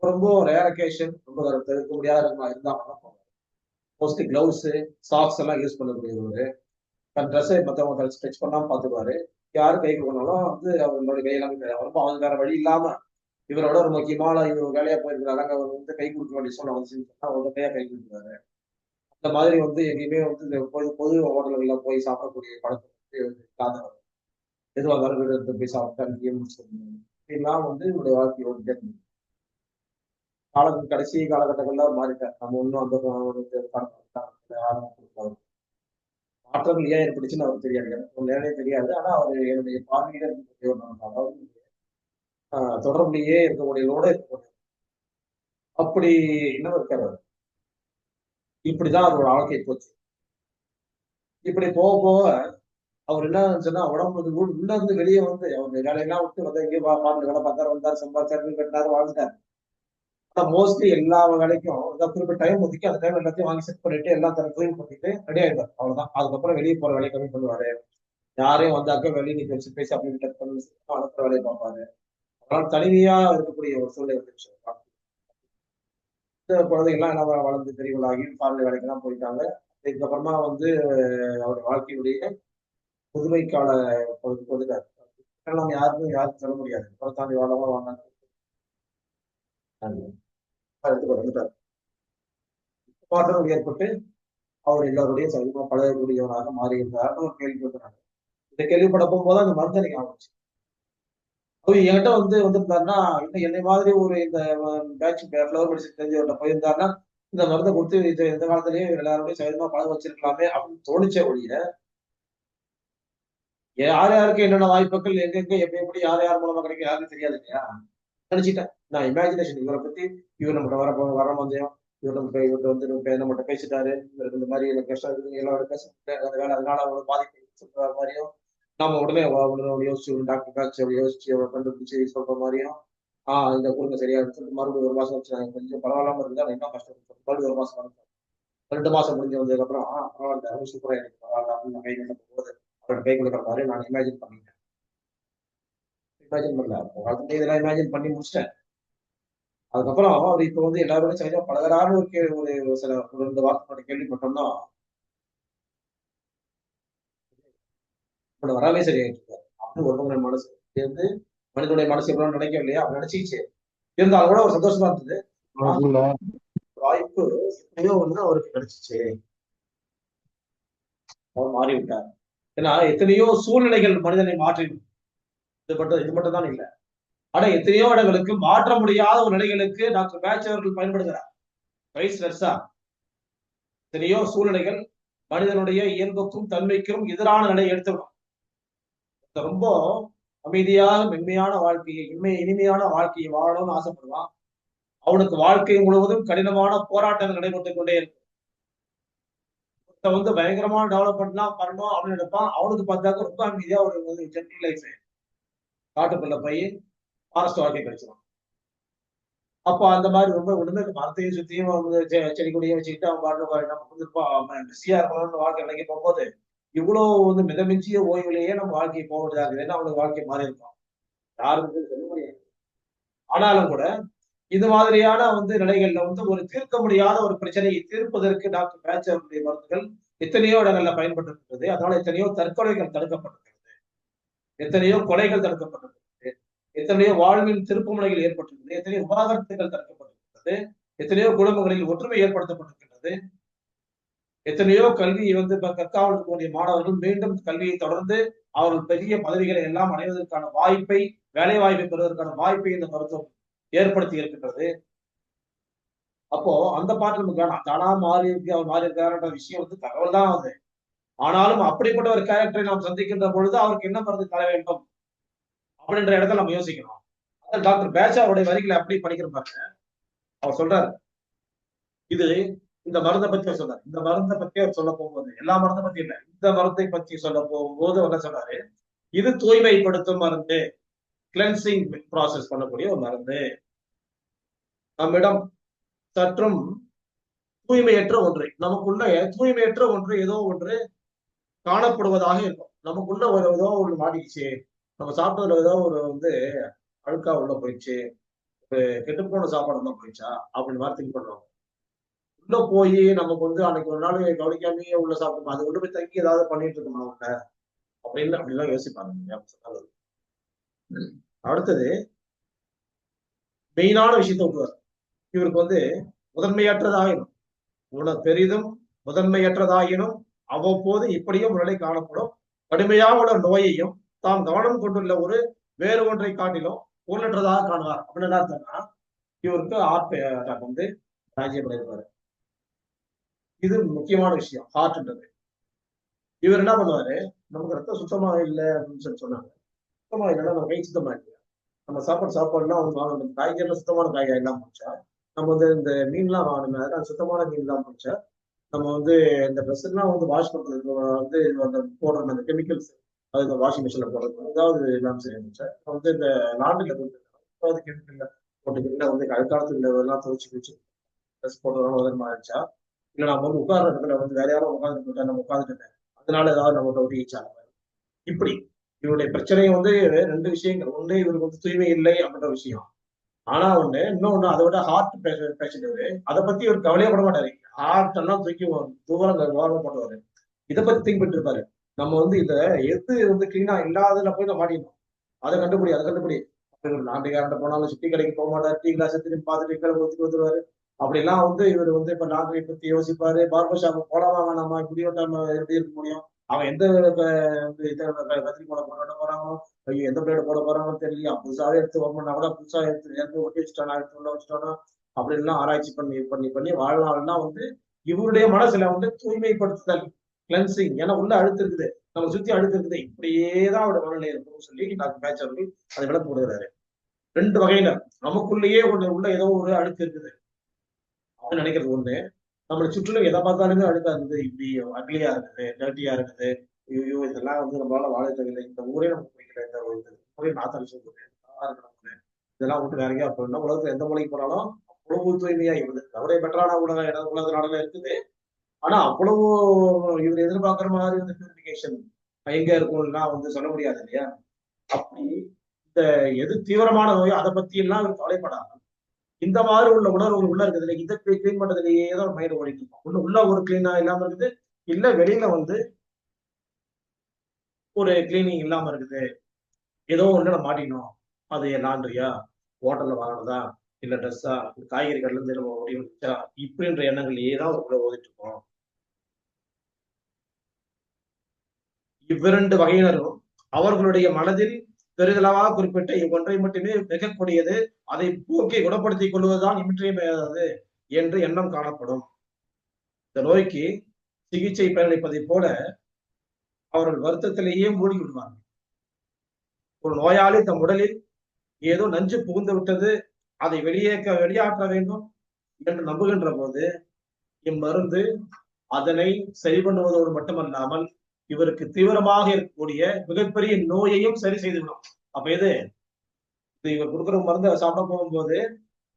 ரொம்ப ரேர் அக்கேஷன், ரொம்ப தவிர்க்க முடியாத இருந்தாங்கன்னா மோஸ்ட்லி கிளவுஸ், சாக்ஸ் எல்லாம் யூஸ் பண்ணக்கூடியவர். தன் ட்ரெஸ்ஸை மற்றவங்க ஸ்ட்ரெச் பண்ணாம பார்த்துக்குவாரு. யாரு கை கொடுக்கணும் வந்து அவங்களோட கையெல்லாம் ரொம்ப அவங்க வேற வழி இல்லாம இவரோட ஒரு முக்கியமான இவர் வேலையா போயிருக்கிறாங்க, அவர் வந்து கை கொடுக்க வேண்டிய சூழ்நிலை வந்து அவங்க கையா கை கொடுக்குறாரு. அந்த மாதிரி வந்து எங்கேயுமே வந்து இந்த பொது ஹோட்டல்கள்ல போய் சாப்பிடக்கூடிய பழக்கம் இல்லாதவர். எதுவாக இருந்தாலும் வீடு எடுத்து போய் சாப்பிட்டு அங்கேயே முடிச்சிருக்கணும். இப்படிலாம் வந்து இவருடைய வாழ்க்கை ஓடிட்டே இருந்தது. கடைசி காலகட்டங்கள்ல மாறிட்டார். நம்ம ஒன்றும் அந்த மாற்றங்கள் ஏன் ஏற்பட்டுச்சுன்னு அவருக்கு தெரியாது, எனக்கு நேரே தெரியாது. ஆனா அவர் என்னுடைய பார்வையில அதாவது தொடர்புலயே இருக்கக்கூடியதோட இருக்கக்கூடிய அப்படி இன்னும் இருக்காரு. இப்படிதான் அவரோட வாழ்க்கை போச்சு. இப்படி போக போக அவர் என்ன சொன்னா உடம்பு உள்ள இருந்து வெளியே வந்து அவர் வேலையெல்லாம் விட்டு வந்து எங்கேயும் பார்த்து வேலை பார்த்தாரு, வந்தாரு, சம்பாதிச்சாரு, கட்டினாரு, வாழ்ந்தாரு. ஆனா மோஸ்ட்லி எல்லா வேலைக்கும் குறிப்பிட்ட டைம் ஒதுக்கி அந்த டைம் எல்லாத்தையும் வாங்கி செட் பண்ணிட்டு எல்லாம் தர கிளீன் பண்ணிட்டு ரெடி ஆயிடுவார். அவ்வளவுதான். அதுக்கப்புறம் வெளியே போற வேலையை கம்மி பண்ணுவாரு. யாரையும் வந்தாக்க வெளியே நிக்க வச்சு பேசி அப்படி டச் பண்ணி அனுப்புற வேலையை பார்ப்பாரு. அதனால தனிமையா இருக்கக்கூடிய ஒரு சூழ்நிலை வந்துருச்சு. இந்த குழந்தைகள்லாம் எல்லாம் வளர்ந்து பெரியவர்களாகி ஃபாரின் வேலைக்கெல்லாம் போயிட்டாங்க. இதுக்கப்புறமா வந்து அவர் வாழ்க்கையுடைய புதுமை கால பகுதிக்கு வந்துட்டாரு. நம்ம யாருக்கும் சொல்ல முடியாது. தாண்டி வாழவா வாங்க வந்துட்டார். மாற்றம் ஏற்பட்டு அவர் எல்லாருடைய சமீபமா பழகக்கூடியவராக மாறியிருந்தார் ஒரு கேள்விப்பட்டாங்க. இந்த கேள்விப்பட போகும்போது அந்த மருந்தை நீங்க ஆரம்பிச்சு அவர் என்கிட்ட வந்து வந்திருந்தாருன்னா இன்னும் என்னை மாதிரி ஒரு இந்த பேட்ச் ஃபிளவர் மெடிசன் தெரிஞ்சவர்கிட்ட போயிருந்தாருன்னா இந்த மருந்தை கொடுத்து இது எந்த காலத்திலேயே எல்லாருடைய சைவமா பழக வச்சிருக்கலாமே அப்படின்னு தோணிச்ச ஒழிய யார் யாருக்கு என்னென்ன வாய்ப்புகள் எங்கெங்க எப்படி எப்படி யார் யார் மூலமா கிடைக்கும் யாருக்கும் தெரியாது இல்லையா. நினைச்சிட்டேன் நான் இமேஜினேஷன் இவரை பத்தி இவர் நம்மகிட்ட வர வந்தோம், இவர் நம்ம இவர்கிட்ட வந்து நம்மகிட்ட பேசிட்டாரு, இவருக்கு இந்த மாதிரி எனக்கு கஷ்டம் இருக்குது எல்லாரோட பேச அந்த வேலை அதனால அவங்களுக்கு பாதிப்பு சொல்ற மாதிரியும் நாம உடனே யோசிச்சு டாக்டர் காட்சி யோசிச்சு அவரை கண்டுபிடிச்சு சொல்ற மாதிரியும் இந்த குடும்பம் சரியா இருக்கு மறுபடியும் ஒரு மாசம் வச்சு கொஞ்சம் பரவாயில்லாம இருந்தா இன்னும் கஷ்டம் மறுபடியும் ஒரு மாசம் வரும். 2 மாசம் முடிஞ்சு வந்ததுக்கு அப்புறம் பரவாயில்ல சூப்பரா எனக்கு பரவாயில்ல அப்படின்னு நான் கை கட்ட போகும்போது அவரோட கை கொடுக்குற மாதிரி நான் இமேஜின் பண்ணிட்டேன். இமேஜின் பண்ணல இதெல்லாம் இமேஜின் பண்ணி முடிச்சிட்டேன். அதுக்கப்புறம் அவர் இப்ப வந்து எல்லாரோட சரியா பழகிறான்னு ஒரு சில ஒரு 2 வார்த்தை கேள்விப்பட்டோம்னா வராமே சரியாயிட்டு இருக்காரு அப்படின்னு ஒரு மனசு சேர்ந்து மனிதனுடைய மனசு எவ்வளவு நினைக்கும் இல்லையா அப்படி நினைச்சிச்சு இருந்தாலும் கூட ஒரு சந்தோஷமா இருந்தது. வாய்ப்பு எப்படியோ வந்து அவருக்கு கிடைச்சிச்சு. அவர் மாறிவிட்டார். ஏன்னா எத்தனையோ சூழ்நிலைகள் மனிதனை மாற்றிடும். இது மட்டும் தான் இல்லை. ஆனா எத்தனையோ இடங்களுக்கு மாற்ற முடியாத ஒரு நிலைகளுக்கு டாக்டர் பேட்ச் அவர்கள் பயன்படுகிறார். வைஸ் வெர்சா எத்தனையோ சூழ்நிலைகள் மனிதனுடைய இயல்புக்கும் தன்மைக்கும் எதிரான நிலையை எடுத்துவிடும். ரொம்ப அமைதியாக மென்மையான வாழ்க்கையை இனிமையான வாழ்க்கையை வாழணும்னு ஆசைப்படுவான். அவனுக்கு வாழ்க்கை முழுவதும் கடினமான போராட்டங்கள் நடைபெற்றுக் கொண்டே இருக்கும். வந்து பயங்கரமா டெவலப்மெண்ட்னா பண்ணணும் அப்படின்னு நினைப்பான். அவனுக்கு பார்த்தாக்க ரொம்ப அமைதியா ஒரு ஜென்ரல் லைஃப் காட்டுக்குள்ள போய் ஃபாரஸ்ட் வாழ்க்கை கிடைச்சிடும். அப்போ அந்த மாதிரி ரொம்ப ஒண்ணுமே மரத்தையும் சுத்தியும் வந்து செடி கொடியும் வச்சுக்கிட்டு அவன் பாட்டு நம்ம வந்து பிஸியா இருக்கணும்னு வாழ்க்கை நினைக்க போகும்போது இவ்வளவு வந்து மிதமிஞ்சிய ஓய்வுலேயே நம்ம வாழ்க்கையை போக முடியாது. ஏன்னா அவனுக்கு வாழ்க்கை மாறி இருக்கும். யாருக்கு சொல்ல முடியாது. ஆனாலும் கூட இது மாதிரியான வந்து நிலைகள்ல வந்து ஒரு தீர்க்க முடியாத ஒரு பிரச்சனையை தீர்ப்பதற்கு டாக்டர் பேட்ச் அவருடைய மருந்துகள் எத்தனையோ இடங்கள்ல பயன்பட்டு அதனால எத்தனையோ தற்கொலைகள் தடுக்கப்பட்டிருக்கிறது, எத்தனையோ கொலைகள் தடுக்கப்பட்டிருக்கிறது, எத்தனையோ வாழ்வில் திருப்புமுனைகள் ஏற்பட்டிருக்கிறது, எத்தனையோ விவாகரத்துகள் தடுக்கப்பட்டிருக்கிறது, எத்தனையோ குடும்பங்களில் ஒற்றுமை ஏற்படுத்தப்பட்டிருக்கிறது, எத்தனையோ கல்வி வந்து கற்காமல் இருக்கக்கூடிய மாணவர்கள் மீண்டும் கல்வியை தொடர்ந்து அவர்கள் பெரிய பதவிகளை எல்லாம் அடைவதற்கான வாய்ப்பை, வேலை வாய்ப்பை பெறுவதற்கான வாய்ப்பை இந்த மருத்துவம் ஏற்படுத்தி இருக்கின்றது. அப்போ அந்த பாட்டு நமக்கு வேணாம். தானா மாறி இருக்கு அவர் மாறி இருக்காருன்ற விஷயம் வந்து தகவல் தான் அது. ஆனாலும் அப்படிப்பட்ட ஒரு கேரக்டரை நாம் சந்திக்கின்ற பொழுது அவருக்கு என்ன மருந்து தர வேண்டும் அப்படின்ற இடத்துல நம்ம யோசிக்கணும். டாக்டர் பேட்சாவுடைய வரிகளை அப்படி படிக்கிற பாருங்க. அவர் சொல்றாரு இது இந்த மருந்தை பத்தி அவர் சொன்னார். இந்த மருந்தை பத்தி அவர் சொல்ல போகும்போது எல்லா மருந்தை பத்தி இல்லை, இந்த மருந்தை பத்தி சொல்ல போகும்போது என்ன சொன்னாரு, இது தூய்மைப்படுத்தும் மருந்து, கிளென்சிங் ப்ராசஸ் பண்ணக்கூடிய ஒரு மருந்து. நம்மிடம் சற்றும் தூய்மையற்ற ஒன்று நமக்குள்ள தூய்மையற்ற ஒன்று ஏதோ ஒன்று காணப்படுவதாக இருக்கும். நமக்குள்ள ஒரு ஏதோ ஒன்று மாட்டிக்கிச்சு, நம்ம சாப்பிட்டதுல ஏதோ ஒரு வந்து அழுக்கா உள்ள போயிடுச்சு, கெட்டு போன சாப்பாடு உள்ள போயிடுச்சா அப்படின்னு மாதிரி திங்க் பண்ணுவாங்க. உள்ள போய் நமக்கு வந்து அன்னைக்கு ஒரு நாள் கவனிக்காமையே உள்ள சாப்பிடும் அது உள்ள போய் தங்கி ஏதாவது பண்ணிட்டு இருக்கோம் அவங்க அப்படின்னு அப்படிலாம் யோசிப்பாங்க. அடுத்தது மெயினான விஷயத்த விட்டுவார். இவருக்கு வந்து முதன்மையற்றதாயினும் பெரிதும் முதன்மையற்றதாயினும் அவ்வப்போது இப்படியும் நிலை காணப்படும் கடுமையாக உள்ள நோயையும் தாம் கவனம் கொண்டுள்ள ஒரு வேறு ஒன்றை காட்டிலும் பொருளற்றதாக காணுவார். அப்படின்னு என்ன அர்த்தம்னா இவருக்கு ஹார்ட் அட்டாக் வந்து ராஜ்யம் அடைவாரு. இது முக்கியமான விஷயம் ஹார்ட்ன்றது. இவர் என்ன பண்ணுவாரு, நமக்கு ரத்தம் சுத்தமா இல்லை அப்படின்னு சொல்லி சொன்னாங்க. சுத்தமா இல்லைன்னா நம்ம கை சுத்தமா இல்லை, நம்ம சாப்பாடுலாம் அவங்க காய்கறிலாம் சுத்தமான காய்கறி எல்லாம் பிடிச்சா, நம்ம வந்து இந்த மீன்லாம் வாங்கணுமே அதெல்லாம் சுத்தமான மீன் தான் பிடிச்சா, நம்ம வந்து இந்த ட்ரெஸ் எல்லாம் வந்து வாஷ் பண்றதுக்கு வந்து அந்த போடுற அந்த கெமிக்கல்ஸ் அது இந்த வாஷிங் மிஷின்ல போடுறது ஏதாவது எல்லாம் சரி இருந்துச்சு. வந்து இந்த லாண்டரியில வந்து கெமிக்கல்ல போட்டுக்கிட்டு வந்து கழுக்காலத்துல எல்லாம் துவைச்சு வச்சு ட்ரெஸ் போடுறதுனால உதவி மாறிச்சா, இல்ல நம்ம வந்து உட்கார்ற இடத்துல வந்து வேற யாரும் உட்காந்துட்டு நம்ம உட்காந்துட்டு அதனால ஏதாவது நம்ம ஒட்டிச்சா. இப்படி இவருடைய பிரச்சனை வந்து 2 விஷயங்கள். ஒண்ணு இவருக்கு வந்து தூய்மை இல்லை அப்படின்ற விஷயம். ஆனா ஒண்ணு இன்னொன்னு அதை விட ஹார்ட் பேஷண்ட் அதை பத்தி இவர் கவலையப்பட மாட்டாரு. ஹார்ட் எல்லாம் தூக்கி தூரம் போட்டுவாரு. இதை பத்தி திங்க் பண்ணிட்டு இருப்பாரு. நம்ம வந்து இதை எது வந்து கிளீனா இல்லாததுல போய் நம்ம மாட்டிடணும். அதை கண்டுபிடி லாண்டரிக்காரன் போனாலும் சுத்தி கடைக்கு போக மாட்டாரு, டீ கிளாஸ் திரும்பி பார்த்துட்டு கிளம்பி ஊத்திட்டு வந்துருவாரு. அப்படிலாம் வந்து இவர் வந்து இப்ப லாண்டரி பத்தி யோசிப்பாரு. பார்பர் ஷாப் போடாம வேணாமா இப்படி எப்படி இருக்க முடியும், அவன் எந்த கத்திரி போட போறாங்க, ஐயோ எந்த பிளேட் போட போறாங்கன்னு தெரியல, புதுசாவே எடுத்து ஓப்பன் கூட புதுசா எடுத்து ஒட்டி வச்சுட்டானா எடுத்து உள்ள வச்சுட்டானா அப்படின்லாம் ஆராய்ச்சி பண்ணி பண்ணி பண்ணி வாழ்நாள்னா வந்து இவருடைய மனசுல வந்து தூய்மைப்படுத்துதல் கிளென்சிங். ஏன்னா உள்ள அழுத்து இருக்குது, நம்ம சுத்தி அழுத்து இருக்குது, இப்படியேதான் அவரோட மனநிலை இருக்கும்னு சொல்லி டாக்டர் பேட்ச் அவர்கள் அதை விளக்கம் கொடுக்குறாரு. 2 வகையில நமக்குள்ளேயே உள்ள ஏதோ ஒரு அழுத்து இருக்குது அப்படின்னு நினைக்கிறது ஒண்ணு, நம்மளை சுற்றிலும் எதை பார்த்தாலுமே அழுக்கா இருக்குது, இப்படி அக்லியா இருக்குது, டர்ட்டியா இருக்குது, ஐயோ இதெல்லாம் வந்து நம்மளால வாழ தேவையில்லை, இந்த ஊரே நமக்கு பிடிக்கல, இந்த ஊரே நாத்தம் சொல்லுது, இதெல்லாம் விட்டு வேற எங்கேயா போயிடணும். உலகத்துல எந்த மொழிக்கு போனாலும் அவ்வளவு தூய்மையா இருக்குது. அவருடைய பெட்டரான உலக நாடுல இருக்குது. ஆனா அவ்வளவு இவர் எதிர்பார்க்கிற மாதிரி வந்து பியூரிபிகேஷன் எங்க இருக்கும்னா வந்து சொல்ல முடியாது இல்லையா? அப்படி இந்த எது தீவிரமான நோயோ அதை பத்தி எல்லாம் இவர் கவலைப்படாம இந்த மாதிரி உள்ள உணர்வுகள் உள்ள இருக்குது, இதை கிளீன் பண்றதுலயே தான் மைண்ட் ஓடிட்டு இருக்கும். உள்ள ஒரு கிளீனா இல்லாம இருக்குது, இல்ல வெளியில வந்து ஒரு கிளீனிங் இல்லாம இருக்குது, ஏதோ ஒண்ணு மாட்டினோம், அது லாண்ட்ரியா, ஹோட்டல்ல வாங்கினதா, இல்ல ட்ரெஸ்ஸா, காய்கறி கடையில இருந்து நம்ம வச்சா, இப்படின்ற எண்ணங்கள்லயே தான் அவருக்குள்ள ஓதிட்டு இருக்கோம். இவ்விரண்டு வகையினரும் அவர்களுடைய மனதில் பெரிதளவாக குறிப்பிட்ட இவ்வொன்றை மட்டுமே மிகக்கூடியது, அதை போக்கி குணப்படுத்திக் கொள்வதுதான் இன்றியமையாதது என்று எண்ணம் காணப்படும். இந்த நோய்க்கு சிகிச்சை பயனளிப்பதை போல அவர்கள் வருத்தத்திலேயே மூழ்கி விடுவார்கள். ஒரு நோயாளி தம் உடலில் ஏதோ நஞ்சு புகுந்து விட்டது, அதை வெளியாற்ற வேண்டும் என்று நம்புகின்ற போது இம்மருந்து அதனை சரி பண்ணுவதோடு மட்டுமல்லாமல் இவருக்கு தீவிரமாக இருக்கக்கூடிய மிகப்பெரிய நோயையும் சரி செய்துவிடும். அப்ப எது இவர் கொடுக்குற மருந்து சாப்பிட போகும்போது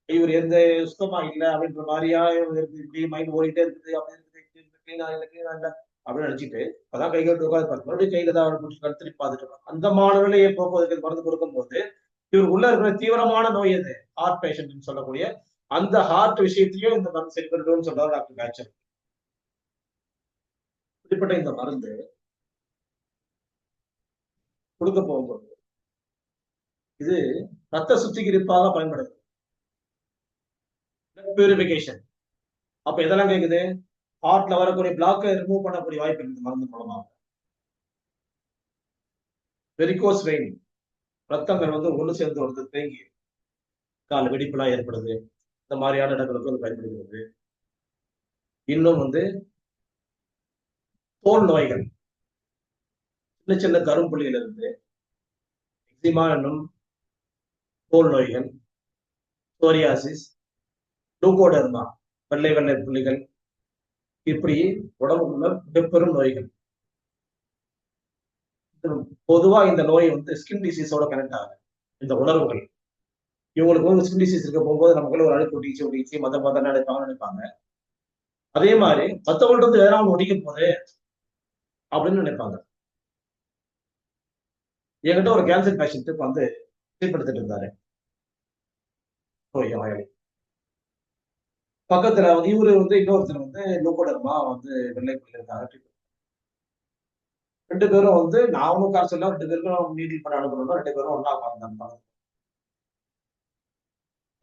இவர் எந்த சுத்தமா இல்லை அப்படின்ற மாதிரியா இப்படி மைண்ட் ஓடிட்டே இருக்குது, அப்படி இருக்குது, கிளீனா இல்லை அப்படின்னு நினைச்சிட்டு அதான் கை கட்டு உட்காந்து மறுபடியும் கையில தான் திருப்பி பார்த்துட்டு இருக்காங்க. அந்த மாணவர்களையே போக்குவதற்கு மருந்து கொடுக்கும் போது இவர் உள்ள இருக்கிற தீவிரமான நோய் எது, ஹார்ட் பேஷண்ட் சொல்லக்கூடிய அந்த ஹார்ட் விஷயத்தையும் இந்த மருந்து சரி பண்ணிடும்னு சொல்றாரு டாக்டர் காய்ச்சல். இப்படிப்பட்ட இந்த மருந்து கொடுக்க போகும்போது இது ரத்த சுத்திகரிப்பாக பயன்படுது, பியூரிபிகேஷன். அப்ப எதெல்லாம் கேக்குது, ஹார்ட்ல வரக்கூடிய பிளாக்கை ரிமூவ் பண்ணக்கூடிய வாய்ப்பு இருக்குது மருந்து மூலமாக. வெரிகோஸ் வெயின், ரத்தங்கள் வந்து ஒண்ணு சேர்ந்து வருது, தேங்கி கால வெடிப்புலாம் ஏற்படுது, இந்த மாதிரியான இடங்களுக்கு வந்து பயன்படுகிறது. இன்னும் வந்து தோல் நோய்கள், சின்ன சின்ன கரும்புள்ளிகள் இருந்து எக்ஸிமா என்னும் தோல் நோய்கள், சோரியாசிஸ், லூகோடெர்மா வெள்ளை வெள்ளை புள்ளிகள், இப்படி உடம்புக்குள்ள மிகப்பெரும் நோய்கள். பொதுவா இந்த நோய் வந்து ஸ்கின் டிசீஸோட கனெக்ட் ஆகுது. இந்த உணர்வுகள் இவங்களுக்கு வந்து ஸ்கின் டிசீஸ் இருக்க போகும்போது நமக்குள்ள ஒரு அழுக்கு ஒட்டிச்சு மத்த நினைப்பாங்க. அதே மாதிரி மத்தவங்கள்ட்ட வந்து எதனா ஒட்டிக்க போகுது அப்படின்னு நினைப்பாங்க. என்கிட்ட ஒரு கேன்சர் பேஷண்ட்டுக்கு வந்து ட்ரீட்மெண்ட் இருந்தாரு. பக்கத்துல வந்து இவரு வந்து இன்னொருத்தர் வந்து லூகோடர்மா வந்து வெள்ளை புள்ளிகளுக்காக ரெண்டு பேரும் வந்து நான் ஒன்னும் கார் சொல்ல, ரெண்டு பேருக்கும் நீடில் பண்ண அனுப்பணும், ரெண்டு பேரும் ஒன்னா உட்கார்ந்தாங்க.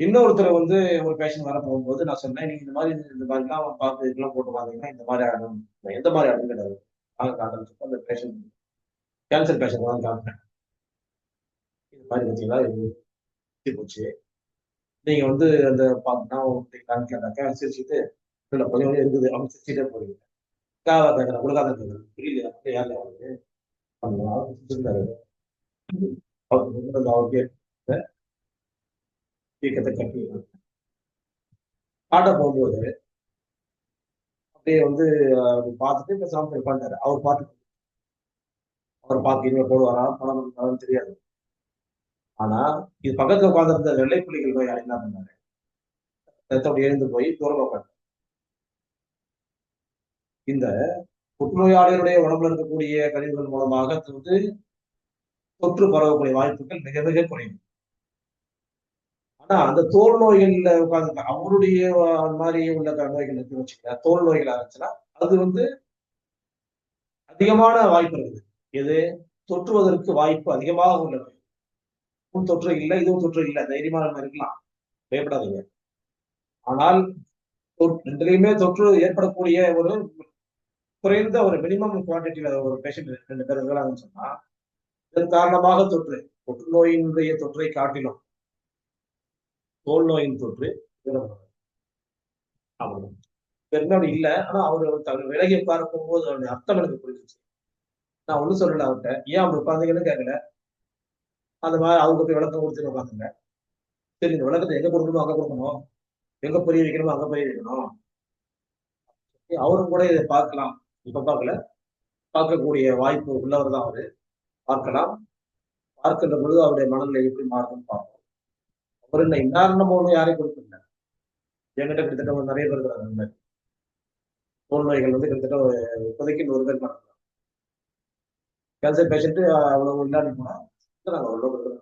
இன்னொருத்தர் வந்து ஒரு பேஷண்ட் வர போகும்போது நான் சொன்னேன், நீங்க இந்த மாதிரிலாம் பார்த்து இதெல்லாம் போட்டு பாத்தீங்கன்னா இந்த மாதிரி ஆகும், எந்த மாதிரி ஆகும் கிடையாது வாங்க காட்டுன்னு அந்த பேஷண்ட் கேன்சர் பேஷண்ட் வாங்க காட்டுறேன். இது மாதிரி வச்சீங்களா இது போச்சு, நீங்க வந்து அந்த பாத்தீங்கன்னா கேட்டாக்கா சிரிச்சுட்டு இல்ல கொஞ்சம் கொஞ்சம் இருக்குது அவங்க சிரிச்சுட்டே போறீங்க. காவா கேட்கறேன் உலகாத கேட்கறேன் புரியல யாரு அவருக்கு இருந்தாரு. அவருக்கு இயக்கத்தை கட்டி காட்ட போகும்போது அப்படியே வந்து பார்த்துட்டு இப்ப சாப்பிட்டு உட்காந்துட்டாரு. அவர் பார்த்து இனிமே போடுவாரா பணம் தெரியாது. ஆனா இது பக்கத்துல உட்கார்ந்து வெள்ளை புலிகள் நோயாளி என்ன பண்ணாரு, ரத்தோட எழுந்து போய் தூரம் உட்காந்து இந்த புற்றுநோயாளிகளுடைய உடம்புல இருக்கக்கூடிய கழிவுகள் மூலமாக வந்து தொற்று பரவக்கூடிய வாய்ப்புகள் மிக மிக குறையும். ஆனா அந்த தோல் நோய்கள்ல உட்கார்ந்து அவருடைய மாதிரி உள்ள நோய்கள் இருக்கு வச்சுக்க, தோல் நோய்கள் இருந்துச்சுன்னா அது வந்து அதிகமான வாய்ப்பு இருக்குது. எது தொற்றுவதற்கு வாய்ப்பு அதிகமாக உள்ளது. தொற்று இல்லை, இதுவும் தொற்று இல்லை, தைரியமாக இருக்கலாம், பயப்படாதீங்க. ஆனால் ரெண்டுலையுமே தொற்று ஏற்படக்கூடிய ஒரு குறைந்த ஒரு மினிமம் குவான்டிட்டியில ஒரு பேஷண்ட் ரெண்டு பேர் இருக்கிறாங்கன்னு சொன்னா இதன் காரணமாக தொற்று, புற்றுநோயினுடைய தொற்றை காட்டிலும் தோல் நோயின் தொற்று பெரும்பாலும் இல்லை. ஆனா அவர் விலகி உட்கார போகும்போது அவருடைய அர்த்தம் எனக்கு புரிஞ்சிச்சு. நான் ஒண்ணு சொல்லல அவர்கிட்ட, ஏன் அப்படி உட்காந்தீங்கன்னு கேட்கல, அந்த மாதிரி அவங்க போய் விளக்கம் கொடுத்துட்டு உட்காந்துங்க. சரி இந்த விளக்கத்தை எங்க கொடுக்கணுமோ அங்க கொடுக்கணும், எங்க புரிய வைக்கணுமோ அங்க புரிய வைக்கணும். அவரும் கூட இதை பார்க்கலாம், இப்ப பார்க்கல, பார்க்கக்கூடிய வாய்ப்பு உள்ளவர் தான் அவரு, பார்க்கலாம். பார்க்கின்ற பொழுது அவருடைய மனநிலை எப்படி மாறுதுன்னு பார்ப்போம். அவர் என்ன இன்னாரணம் ஒண்ணு யாரையும் கொடுக்கல, என்கிட்ட கிட்டத்தட்ட நிறைய பேர் இருக்கிறாங்க. தோல் நோய்கள் வந்து கிட்டத்தட்ட இப்போதைக்கு 100 பேர் பண்ணலாம். கேன்சர் பேஷண்ட் அவ்வளவு இல்லாம போனா அவ்வளவு.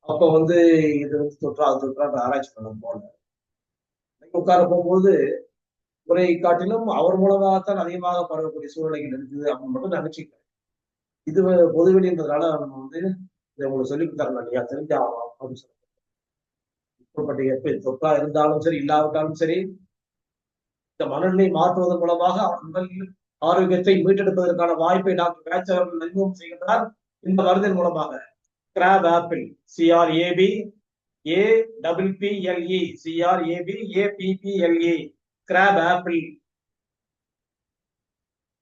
அப்ப வந்து இது வந்து தொற்றா அது தொற்றா ஆராய்ச்சி பண்ண போல உட்கார போகும்போது குறை காட்டிலும் அவர் மூலமாகத்தான் அதிகமாக பரவக்கூடிய சூழ்நிலைகள் இருக்குது அப்படின்னு மட்டும் நினைச்சுக்கிறேன். இது பொதுவெளின்றதுனால நம்ம வந்து இதை உங்களுக்கு சொல்லி கொடுத்தாங்க இல்லையா, தெரிஞ்சாகணும் அப்படின்னு சொல்லி இப்படிப்பட்ட எப்ப தொற்றா இருந்தாலும் சரி இல்லாவிட்டாலும் சரி இந்த மனநிலை மாற்றுவதன் மூலமாக உடல் ஆரோக்கியத்தை மீட்டெடுப்பதற்கான வாய்ப்பை டாக்டர் பேட்ச் அவர்கள் அறிமுகம் செய்கின்றார் இந்த மருந்தின் மூலமாக. Crab apple, CRAB APPLE, CRAB APPLE, crab apple.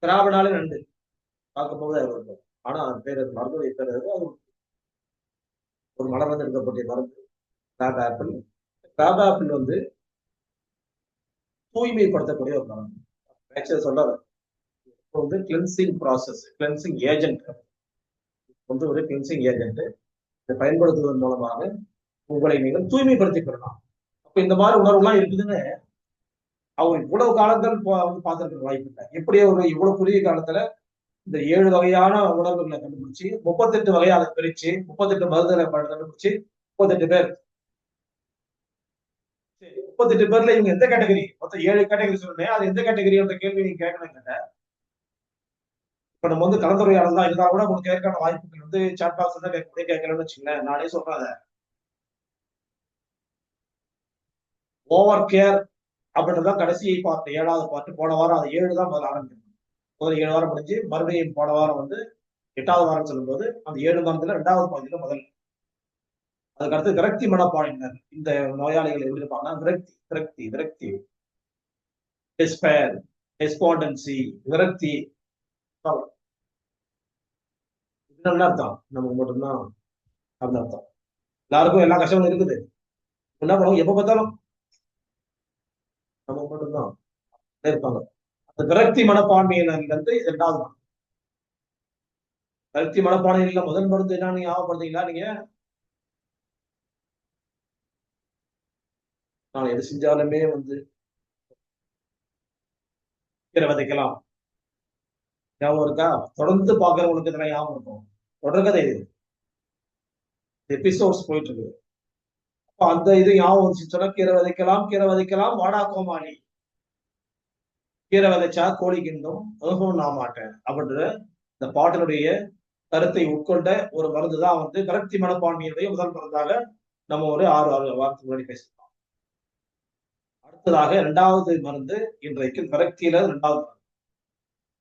கிராப்னாலே நண்டு பார்க்கும் போது அது இருக்கும். ஆனா அது பேர் மருந்துடைய பேர் அது ஒரு மலர்ந்து எடுக்கப்பட்ட மருந்து கிராப் ஆப்பிள். கிராப் ஆப்பிள் வந்து தூய்மைப்படுத்தக்கூடிய ஒரு மருந்து. சொல்றாரு வந்து கிளென்சிங் ப்ராசஸ், கிளென்சிங் ஏஜென்ட் வந்து ஒரு கிளென்சிங் ஏஜென்ட். இதை பயன்படுத்துவதன் மூலமாக உங்களை நீங்கள் தூய்மைப்படுத்திக் கொள்ளலாம். அப்ப இந்த மாதிரி உணர்வுலாம் இருக்குதுன்னு அவர் இவ்வளவு காலங்கள் வந்து பார்த்திருக்க வாய்ப்பு இல்லை. எப்படி ஒரு இவ்வளவு குறுகிய காலத்துல இந்த 7 வகையான உணர்வுகளை கண்டுபிடிச்சு 38 வகையை அதை பிரிச்சு 38 மருந்துகளை கண்டுபிடிச்சு 38 பேர் 38 பேர்ல இவங்க எந்த கேட்டகரி, மொத்தம் 7 கேட்டகரி சொன்னேன். அது எந்த கேட்டகரி என்ற கேள்வி நீங்க கேட்கணும். இப்ப நம்ம வந்து கலந்துரையாடல் தான் இருந்தா கூட உங்களுக்கு கேட்கான வாய்ப்புகள் வந்து சாட் பாக்ஸ் தான் கேட்கலன்னு வச்சுங்களேன். நானே சொல்றேன் ஓவர் கேர் அப்படின்றதான் கடைசி பார்ட், 7வது பார்ட். போன வாரம் அது 7 தான் முதல்ல ஆரம்பிக்கும். முதல் 7 வாரம் முடிஞ்சு மறுபடியும் போன வாரம் வந்து 8வது வாரம் சொல்லும்போது அந்த 7 வாரத்துல 2வது பகுதியில முதல். அதுக்கடுத்து விரக்தி மனப்பான்மையினர் இந்த நோயாளிகள் எப்படி இருப்பாங்கன்னா விரக்தி விரக்தி விரக்தி டெஸ்பேர், டெஸ்பாண்டன்சி, விரக்தி. இது நல்ல அர்த்தம், நமக்கு மட்டும்தான் அந்த அர்த்தம். எல்லாருக்கும் எல்லா கஷ்டமும் இருக்குது. என்ன பண்ணுவோம், எப்ப பார்த்தாலும் நமக்கு மட்டும்தான் இருப்பாங்க. அந்த விரக்தி மனப்பான்மையினர் வந்து 2வது மனம். விரக்தி மனப்பான்மையில முதல் மருந்து என்ன நீங்க ஞாபகப்படுத்தீங்களா? நீங்க நான் எது செஞ்சாலுமே வந்து கீரை விதைக்கலாம். ஞாபகம் இருக்கா? தொடர்ந்து பாக்குறவங்களுக்கு இதெல்லாம் ஞாபகம் இருக்கும். தொடர்கதை இது, எபிசோட்ஸ் போயிட்டு இருக்கு. அப்ப அந்த இது ஞாபகம் வந்துச்சு சொன்னா கீரை விதைக்கலாம், கீரை விதைக்கலாம், வாடா கோமாளி, கீரை விதைச்சா கோழி கிண்டும் அனுபவம் நான் மாட்டேன் அப்படின்ற இந்த பாட்டினுடைய கருத்தை உட்கொண்ட ஒரு மருந்து தான் வந்து விரக்தி மனப்பான்மையுடைய முதல் மருந்தாக நம்ம ஒரு 6 வாரத்துக்கு முன்னாடி பேசலாம். அடுத்ததாக 2வது மருந்து இன்றைக்கு விரக்தியில 2வது மருந்து.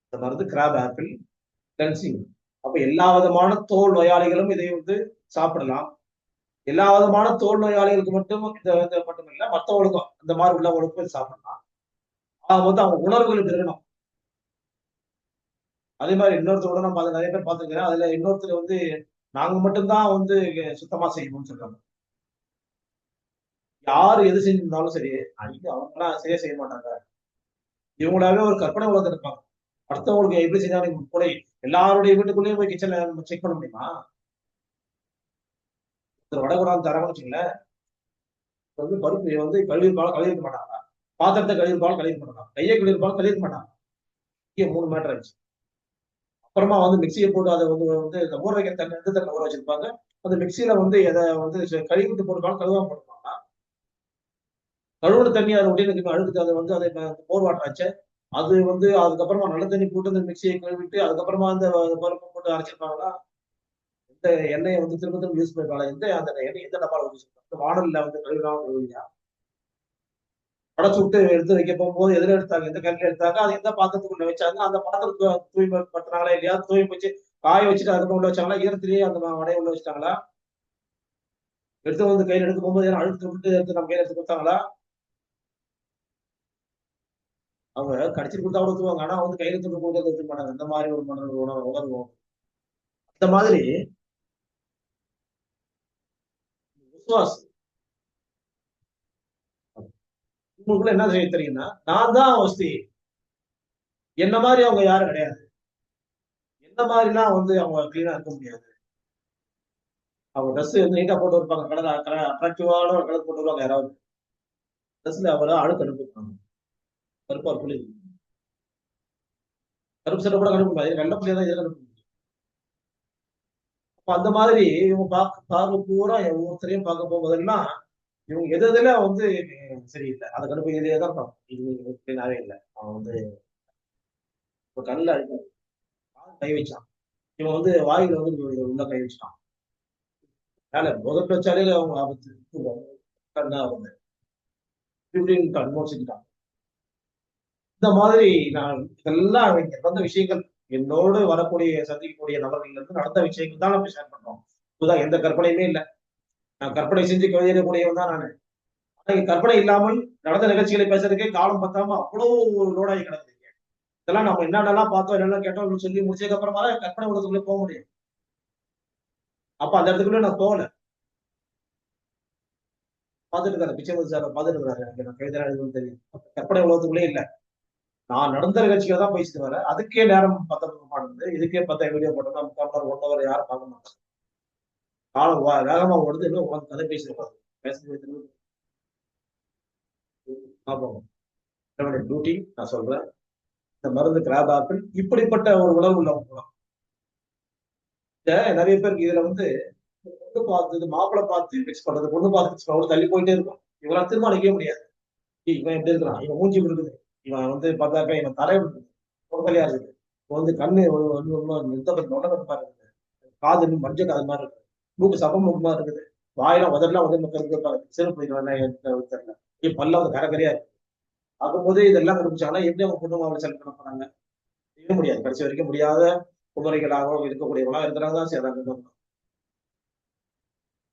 இந்த மருந்து கிராப் ஆப்பிள் கிளென்சிங். அப்ப எல்லா விதமான தோல் நோயாளிகளும் இதை வந்து சாப்பிடலாம். எல்லா விதமான தோல் நோயாளிகளுக்கு மட்டும் இந்த மட்டும் இல்லை, மற்றவங்களுக்கும் இந்த மாதிரி உள்ளவங்களுக்கும் சாப்பிடலாம். அவங்க வந்து அவங்க உணர்வுகள் பெருகணும். அதே மாதிரி இன்னொருத்தரோட நம்ம அதை நிறைய பேர் பார்த்துருக்கிறேன். அதுல இன்னொருத்தர் வந்து நாங்க மட்டும்தான் வந்து சுத்தமா செய்யணும்னு சொல்றாங்க. யாரு எது செஞ்சிருந்தாலும் சரி, அன்னைக்கு அவங்க எல்லாம் சரியா செய்ய மாட்டாங்க. இவங்களாவே ஒரு கற்பனை உலகத்துல இருப்பாங்க. அடுத்தவங்களுக்கு எப்படி செஞ்சாலும் கூட எல்லாருடைய வீட்டுக்குள்ளேயும் போய் கிச்சன்ல செக் பண்ண முடியுமா? வடை கொண்டாந்து தரணும்னு வச்சுங்களேன், வந்து பருப்பு வந்து கழுவிருப்பாலும் கழுவிக்க மாட்டாங்க, பாத்திரத்தை கழுவிருப்பாலும் கழுவிக்க மாட்டாங்க, கையை கழுவிருப்பாலும் கழுவிக்க மாட்டாங்க. இங்கே 3 மேட்டர் ஆயிடுச்சு. அப்புறமா வந்து மிக்சியை போட்டு அதை வந்து ஊற வைக்கிற தண்ணி எந்த தண்ணி ஊற வச்சிருப்பாங்க, அந்த மிக்சியில வந்து எதை வந்து கழுவிட்டு போட்டுருப்பாங்க, கழுவாம போட்டுருப்பாங்க. கழுவுன தண்ணி அதை ஒட்டினுக்கு அழுகுது, அதை வந்து அதை போர் வாட்டர் ஆச்சு. அது வந்து அதுக்கப்புறமா நல்ல தண்ணி போட்டு அந்த மிக்சியை கழுவிட்டு அதுக்கப்புறமா அந்த பருப்பு போட்டு அரைச்சிருப்பாங்களா? இந்த எண்ணெயை வந்து திரும்ப திரும்ப யூஸ் பண்ணிருக்காங்க. அந்த எண்ணெய் எந்த டப்பால யூஸ் பண்ணுறாங்க? வானல்ல வந்து கழுவினா கழுவிங்க. படைச்சு விட்டு எடுத்து வைக்க போகும்போது எதுல எடுத்தாங்க, எந்த கல்ல எடுத்தாங்க, அது எந்த பாத்திரத்துக்குள்ள வச்சாங்க, அந்த பாத்திரத்தை தூய்மைப்படுத்தினாங்களா இல்லையா, தூய்மை வச்சு காய வச்சுட்டு அதுக்கு உள்ள வச்சாங்களா, ஈரத்திலேயே அந்த வடையை உள்ள வச்சுட்டாங்களா, எடுத்து வந்து கையில எடுத்து போகும்போது ஏன்னா அழுத்து விட்டு எடுத்து நம்ம கையில எடுத்து கொடுத்தாங்களா? அவங்க கடிச்சிட்டு கொடுத்தா கூட ஊத்துவாங்க, ஆனா வந்து கையில தூக்கி கொடுத்து ஊத்த மாட்டாங்க. இந்த மாதிரி ஒரு உணர்வு. இந்த மாதிரி விசுவாசம் உங்களுக்குள்ள என்ன செய்ய தெரியும்னா, நான் தான் வசதி, என்ன மாதிரி அவங்க யாரும் கிடையாது, என்ன மாதிரிலாம் வந்து அவங்க கிளீனா இருக்க முடியாது. அவங்க ட்ரெஸ் வந்து நீட்டா போட்டு இருப்பாங்க, கலர் அட்ராக்டிவான ஒரு கலர் போட்டு வருவாங்க. யாராவது ட்ரெஸ்ல அவரை அழுக்கு அனுப்பிப்பாங்க. கருப்பார் புள்ளி கருப்பு சட்டை கூட கண்டுபிடிப்பாங்க, வெள்ளை புள்ளியா தான் இதை கண்டுபிடிக்கும். அப்ப அந்த மாதிரி இவங்க பார்வை பூரா ஒவ்வொருத்தரையும் பார்க்க போகும்போதெல்லாம் இவங்க எதுல வந்து சரியில்லை, அதை கண்டுபிடிக்கிறதே தான் பார்ப்போம். இது கிளீனாவே இல்லை, அவன் வந்து ஒரு கண்ணில் அடிக்க கை வச்சான், இவன் வந்து வாயில வந்து உள்ள கை வச்சுட்டான். வேலை முதல்ல வச்சாலே அவங்க ஆபத்து அவங்க இப்படின்னு கன்மோசிக்கிட்டான். இந்த மாதிரி நான் இதெல்லாம் இங்க நடந்த விஷயங்கள், என்னோடு வரக்கூடிய சந்திக்கக்கூடிய நபர்கள் இருந்து நடந்த விஷயங்கள் தான் நம்ம ஷேர் பண்றோம். இப்போதான் எந்த கற்பனையுமே இல்லை, நான் கற்பனை செஞ்சு கவிதையக்கூடியவன் தான் நான். ஆனா கற்பனை இல்லாமல் நடந்த நிகழ்ச்சிகளை பேசுறதுக்கே காலம் பத்தாம அவ்வளவு லோடாகி கிடக்குது. இதெல்லாம் நம்ம என்னென்னலாம் பார்த்தோம், என்னெல்லாம் கேட்டோம் சொல்லி முடிச்சதுக்கு அப்புறமா தான் கற்பனை உலகத்துக்குள்ளே போக முடியும். அப்ப அந்த இடத்துக்குள்ள நான் போகல. பார்த்துட்டு இருக்காரு பிச்சை சார், பார்த்துட்டு இருக்காரு, எனக்கு நான் கவிதை எழுதுன்னு தெரியும். கற்பனை உலகத்துக்குள்ளே இல்லை, நான் நடந்த நிகழ்ச்சிகளை தான் பேசிட்டு வரேன். அதுக்கே நேரம் 19 மாட்டேங்குது, இதுக்கே 10 வீடியோ போட்டோம்னா 3/4 1 hour யாரும் பார்க்க மாட்டாங்க. காலம் வேகமா ஓடுது, இன்னும் உட்காந்து கதை பேசிட்டு பேச டியூட்டி நான் சொல்றேன். இந்த மருந்து கிராப் ஆப்பிள் இப்படிப்பட்ட ஒரு உணர்வு உள்ளவங்க நிறைய பேருக்கு இதுல வந்து பொண்ணு பார்த்து மாப்பிள்ளை பார்த்து பிக்ஸ் பண்றது, பொண்ணு பார்த்து பிக்ஸ் பண்றது தள்ளி போயிட்டே இருக்கும். இவங்களாம் தீர்மானிக்கவே முடியாது. இவன் எப்படி இருக்கிறான், இவன் மூஞ்சி இருக்குது, இவன் வந்து பார்த்தாக்கா இவன் தலை பொறுத்தலையா இருக்குது, இப்போ வந்து கண்ணு பாருங்க, காது மஞ்சள் காது மாதிரி இருக்குது, மூக்கு சப்பம் மூக்கு மாதிரி இருக்குது, வாயெல்லாம் உதடலாம் உதவி மக்கள் சிறப்பு தெரியல, பல்ல வந்து கரகரையா இருக்கு. ஆகும்போது இதெல்லாம் கண்டுபிடிச்சாங்கன்னா எப்படி அவங்க பொண்ணு மாவட்ட செலக்ட் பண்ண போறாங்க? செய்ய முடியாது. கடைசி வரைக்கும் முடியாத குமரிகளாக இருக்கக்கூடியவங்களா இருக்கிறாங்க தான் செய்யறாங்க.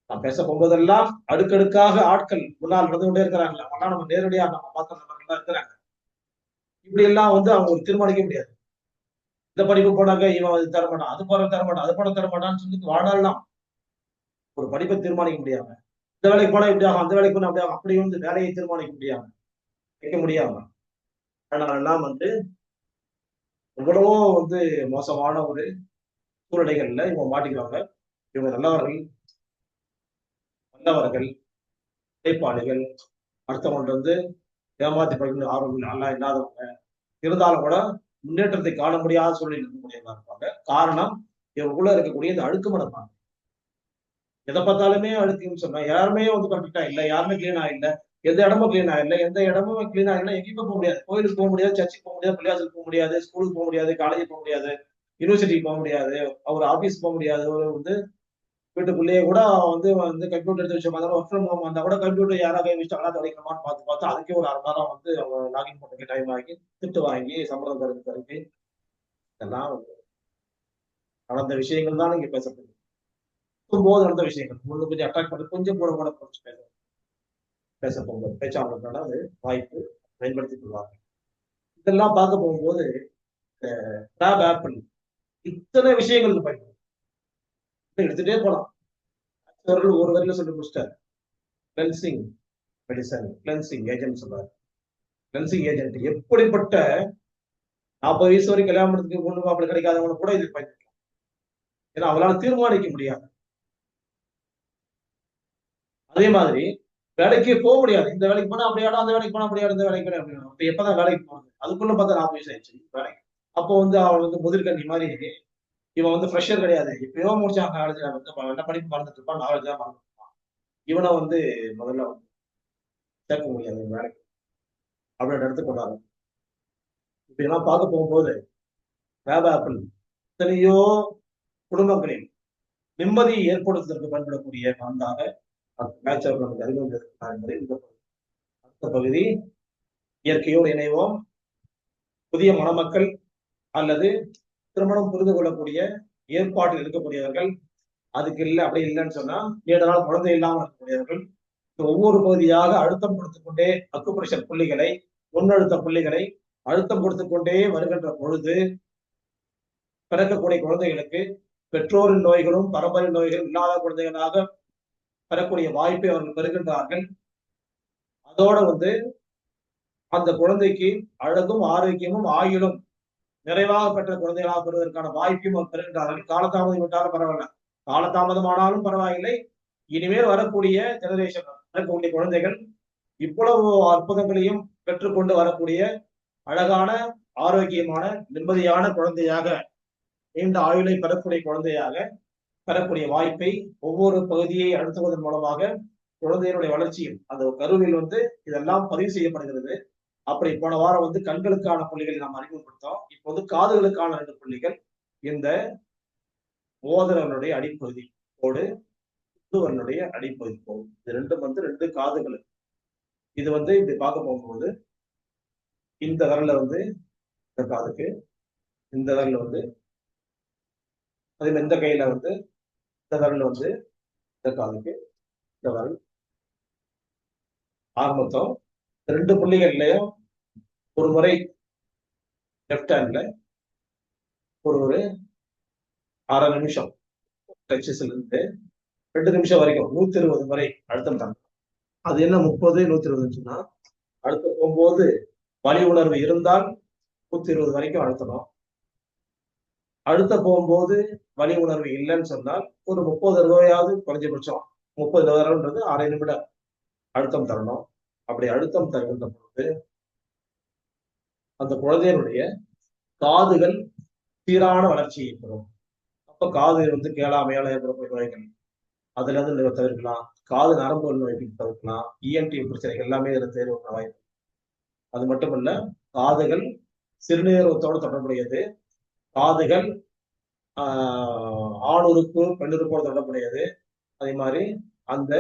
நான் பேச போகும்போதெல்லாம் அடுக்கடுக்காக ஆட்கள் முன்னால் நடந்து கொண்டே இருக்கிறாங்க, அவங்களாம் நம்ம நேரடியாக நம்ம பார்த்த நபர்கள்லாம் இருக்கிறாங்க. இப்படி எல்லாம் வந்து அவங்க ஒரு தீர்மானிக்க முடியாது. இந்த படிப்பு போனாங்க இவன் தரமாட்டான், அது போல தரமாட்டான், அது போல தரமாட்டான்னு சொல்லி வாழ்நாள்லாம் ஒரு படிப்பை தீர்மானிக்க முடியாம, இந்த வேலைக்கு போனா இப்படி ஆகும், அந்த வேலைக்கு போனா அப்படி ஆகும், அப்படி வந்து வேலையை தீர்மானிக்க முடியாம வைக்க முடியாம எல்லாம் வந்து எவ்வளவோ வந்து மோசமான ஒரு சூழ்நிலைகள்ல இவங்க மாட்டிக்கிறாங்க. இவங்க நல்லவர்கள் உழைப்பாளிகள், அடுத்தவங்க வந்து ஏமாத்தி படிக்கணும் ஆர்வம் நல்லா இல்லாதவங்க இருந்தாலும் கூட முன்னேற்றத்தை காண முடியாத சூழ்நிலை இருக்கக்கூடியவங்க இருப்பாங்க. காரணம் இவங்களுக்குள்ள இருக்கக்கூடிய இந்த அழுக்கு மனப்பாங்க. எதை பார்த்தாலுமே அழுக்குன்னு சொன்னா யாருமே வந்து பர்ஃபெக்டா இல்லை, யாருமே கிளீனா இல்லை, எந்த இடமும் கிளீனா இல்லை, எந்த இடமும் கிளீனா இல்லை, எங்கேயுமே போக முடியாது. கோயிலுக்கு போக முடியாது, சர்ச்சுக்கு போக முடியாது, பள்ளியாசலுக்கு போக முடியாது, ஸ்கூலுக்கு போக முடியாது, காலேஜுக்கு போக முடியாது, யூனிவர்சிட்டிக்கு போக முடியாது, அவர் ஆபீஸ் போக முடியாது, வந்து வீட்டுக்குள்ளேயே கூட வந்து கம்ப்யூட்டர் எடுத்து வச்ச மாதிரி ஒர்க் ஃப்ரம் ஹோம் வந்தா கூட கம்ப்யூட்டர் யாராவது கை வச்சுட்டாங்களா தொலைக்கணுமான்னு பார்த்து அதுக்கே ஒரு 1/2 மணி நேரம் வந்து அவங்க லாகின் பண்ணுறதுக்கு டைம் ஆகி திட்டு வாங்கி சம்பளம் தரதுக்கு இதெல்லாம் வந்து நடந்த விஷயங்கள் தான் இங்க பேசப்படுது. போது நடந்த விஷயங்கள் முன்னு கொஞ்சம் அட்ராக்ட் பண்ணி கொஞ்சம் கூட கூட குறைச்சு பேச போகும்போது பேச்சாளர்களுக்கான அது வாய்ப்பு பயன்படுத்திக் கொள்வாங்க. இதெல்லாம் பார்க்க போகும்போது ஆப்பிள் இத்தனை விஷயங்களுக்கு பயன்படும், எடுத்துட்டே போலாம். அவர்கள் ஒரு வரையில சொல்லி முடிச்சிட்டார், கிளென்சிங் மெடிசன், கிளென்சிங் ஏஜென்ட் சொல்றாரு. கிளென்சிங் ஏஜென்ட் எப்படிப்பட்ட 40 வயசு வரைக்கும் கல்யாணம் பண்ணதுக்கு பொண்ணு மாப்பிள்ளை கிடைக்காதவங்க கூட இது பயன்படுத்தலாம். ஏன்னா அவங்களால தீர்மானிக்க முடியாது. அதே மாதிரி வேலைக்கு போக முடியாது, இந்த வேலைக்கு போனா அப்படியாடா, அந்த வேலைக்கு போனா அப்படியாடா, இந்த வேலைக்கு போனா அப்படின்னா இப்ப எப்பதான் வேலைக்கு போறது? அதுக்குள்ள பார்த்தா 40 வயசு ஆயிடுச்சு வேலைக்கு. அப்போ வந்து அவன் வந்து முதிர்கண்ணி மாதிரி இவன் வந்து ஃப்ரெஷர் கிடையாது, இப்பயோ முடிச்சான் காலேஜ், என்ன படிப்பு மறந்துட்டு இருப்பான், நாலேஜ் தான் மறந்துட்டு இருப்பான். இவனை வந்து முதல்ல வந்து சேர்க்க முடியாது வேலைக்கு அப்படின்னு எடுத்து கொண்டாரு. இப்ப எல்லாம் பார்க்க போகும்போது ஆப்பிள் எத்தனையோ குடும்பங்களில் நிம்மதியை ஏற்படுத்துவதற்கு பயன்படக்கூடிய மருந்தாக நமக்கு அறிமுகம் என்பதை அடுத்த பகுதி இயற்கையோடு இணைவோம். புதிய மணமக்கள் அல்லது திருமணம் புரிந்து கொள்ளக்கூடிய ஏற்பாட்டில் இருக்கக்கூடியவர்கள், அதுக்கு இல்லை அப்படி இல்லைன்னு சொன்னா 7 நாள் குழந்தை இல்லாமல் இருக்கக்கூடியவர்கள், ஒவ்வொரு பகுதியாக அழுத்தம் கொடுத்துக் கொண்டே அக்குப்ரெஷர் புள்ளிகளை, முன்னழுத்த புள்ளிகளை அழுத்தம் கொடுத்துக் கொண்டே வருகின்ற பொழுது பிறக்கக்கூடிய குழந்தைகளுக்கு பெற்றோரின் நோய்களும் பரம்பரை நோய்களும் இல்லாத குழந்தைகளாக பெறக்கூடிய வாய்ப்பை அவர்கள் பெறுகின்றார்கள். அதோட வந்து அந்த குழந்தைக்கு அழகும் ஆரோக்கியமும் ஆயுளும் நிறைவாக பெற்ற குழந்தைகளாக பெறுவதற்கான வாய்ப்பையும் அவர் பெறுகின்றார்கள். காலதாமதம் விட்டாலும் பரவாயில்ல, காலதாமதமானாலும் பரவாயில்லை, இனிமேல் வரக்கூடிய ஜெனரேஷன் வரக்கூடிய குழந்தைகள் இவ்வளவு அற்புதங்களையும் பெற்றுக்கொண்டு வரக்கூடிய அழகான, ஆரோக்கியமான, நிம்மதியான குழந்தையாக, நீண்ட ஆயுளை பெறக்கூடிய குழந்தையாக பெறக்கூடிய வாய்ப்பை ஒவ்வொரு பகுதியை அழுத்துவதன் மூலமாக குழந்தையினுடைய வளர்ச்சியும் அந்த கருவில் இதெல்லாம் பதிவு செய்யப்படுகிறது. அப்படி போன வாரம் கண்களுக்கான புள்ளிகளை நாம் அறிமுகப்படுத்தோம். இப்போது காதுகளுக்கான 2 புள்ளிகள். இந்த மோதிரனுடைய அடிப்பகுதி கோடு, நுண்ணுவரனுடைய அடிப்பகுதி கோடு, இது ரெண்டும் 2 காதுகள். இது இப்படி பார்க்க போகும்போது இந்த விரல்ல இந்த காதுக்கு, இந்த விரல்ல அதே இந்த கையில இந்த விரல்ல இந்த காதுக்கு, இந்த விரல் ஆக மொத்தம் 2 புள்ளிகள்லயும் ஒரு முறை லெப்ட் ஹேண்ட்ல ஒரு 1/2 நிமிஷம் டச்சஸ்ல இருந்து 2 நிமிஷம் வரைக்கும் 120 முறை அழுத்தம் தரணும். அது என்ன 30 120 அடுத்து போகும்போது வலி உணர்வு இருந்தால் 120 வரைக்கும் அழுத்தணும். அடுத்த போகும்போது வலி உணர்வு இல்லைன்னு சொன்னால் ஒரு 30 ரூபாயாவது குறைஞ்சபட்சம் 30 தடவைன்றது 1/2 நிமிடம் அழுத்தம் தரணும். அப்படி அழுத்தம் தருகின்ற பொழுது அந்த குழந்தையினுடைய காதுகள் சீரான வளர்ச்சியை பெறும். அப்ப காது கேளாமையால ஏற்படக்கூடிய நோய்கள் அதுல இருந்து தவிர்க்கலாம். காது நரம்பு நோய்க்கு தவிர்க்கலாம். இஎன்டி பிரச்சனைகள் எல்லாமே இதுல தேர்வு வாய்ப்பு. அது மட்டுமல்ல, காதுகள் சிறுநீரகத்தோடு தொடர்புடையது. காதுகள் ஆணுறுப்பு பெண்ணுறுப்போடு தொடர்புடையது. அதே மாதிரி அந்த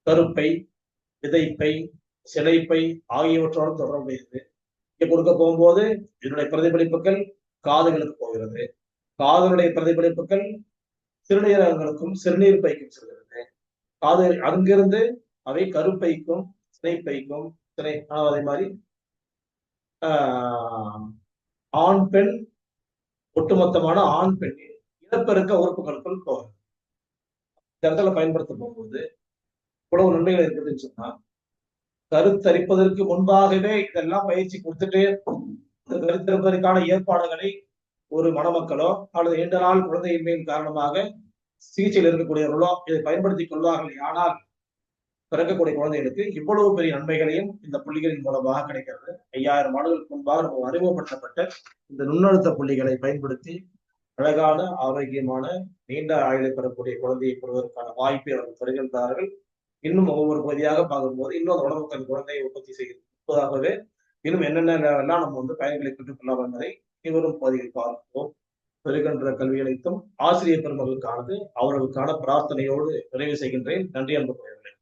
கருப்பை, விதைப்பை, சினைப்பை ஆகியவற்றோடு தொடர்புடையது. இங்க கொடுக்க போகும்போது இதனுடைய பிரதிபலிப்புகள் காதுகளுக்கு போகிறது. காதுகளுடைய பிரதிபலிப்புகள் சிறுநீரகங்களுக்கும் சிறுநீர் பைக்கும் செல்கிறது. காது அங்கிருந்து அவை கருப்பைக்கும் சினைப்பைக்கும் அதே மாதிரி ஆண் பெண் ஒட்டுமொத்தமான ஆண் பெண் இனப்பெருக்க உறுப்புகளுக்குள் போகிறது. இந்த இடத்துல பயன்படுத்த போகும்போது இவ்வளவு நன்மைகள் இருக்குதுன்னு சொன்னா, கருத்தரிப்பதற்கு முன்பாகவே இதெல்லாம் பயிற்சி கொடுத்துட்டு கருத்தரிப்பதற்கான ஏற்பாடுகளை ஒரு மணமக்களோ அல்லது நீண்ட நாள் குழந்தையின்மையின் காரணமாக சிகிச்சையில் இருக்கக்கூடியவர்களோ இதை பயன்படுத்திக் கொள்வார்கள். ஆனால் பிறக்கக்கூடிய குழந்தைகளுக்கு இவ்வளவு பெரிய நன்மைகளையும் இந்த புள்ளிகளின் மூலமாக கிடைக்கிறது. 5000 ஆண்டுகளுக்கு முன்பாக நம்ம அறிமுகப்படுத்தப்பட்ட இந்த நுண்ணழுத்த புள்ளிகளை பயன்படுத்தி அழகான, ஆரோக்கியமான, நீண்ட ஆயுளை பெறக்கூடிய குழந்தையை பெறுவதற்கான வாய்ப்பை அவர்கள் தருகின்றார்கள். இன்னும் ஒவ்வொரு பகுதியாக பார்க்கும்போது இன்னும் அந்த உடம்புக்கு அந்த குழந்தையை உற்பத்தி செய்வதாகவே இன்னும் என்னென்ன எல்லாம் நம்ம பயன்களை பெற்றுக்கொள்ளலாம் என்பதை இவரும் பகுதியில் பார்ப்போம். பெறுகின்ற கல்வி அனைத்தும் ஆசிரியர் பெருமகளுக்கானது. அவர்களுக்கான பிரார்த்தனையோடு நிறைவு செய்கின்றேன். நன்றி அன்புக்குரியவர்களே.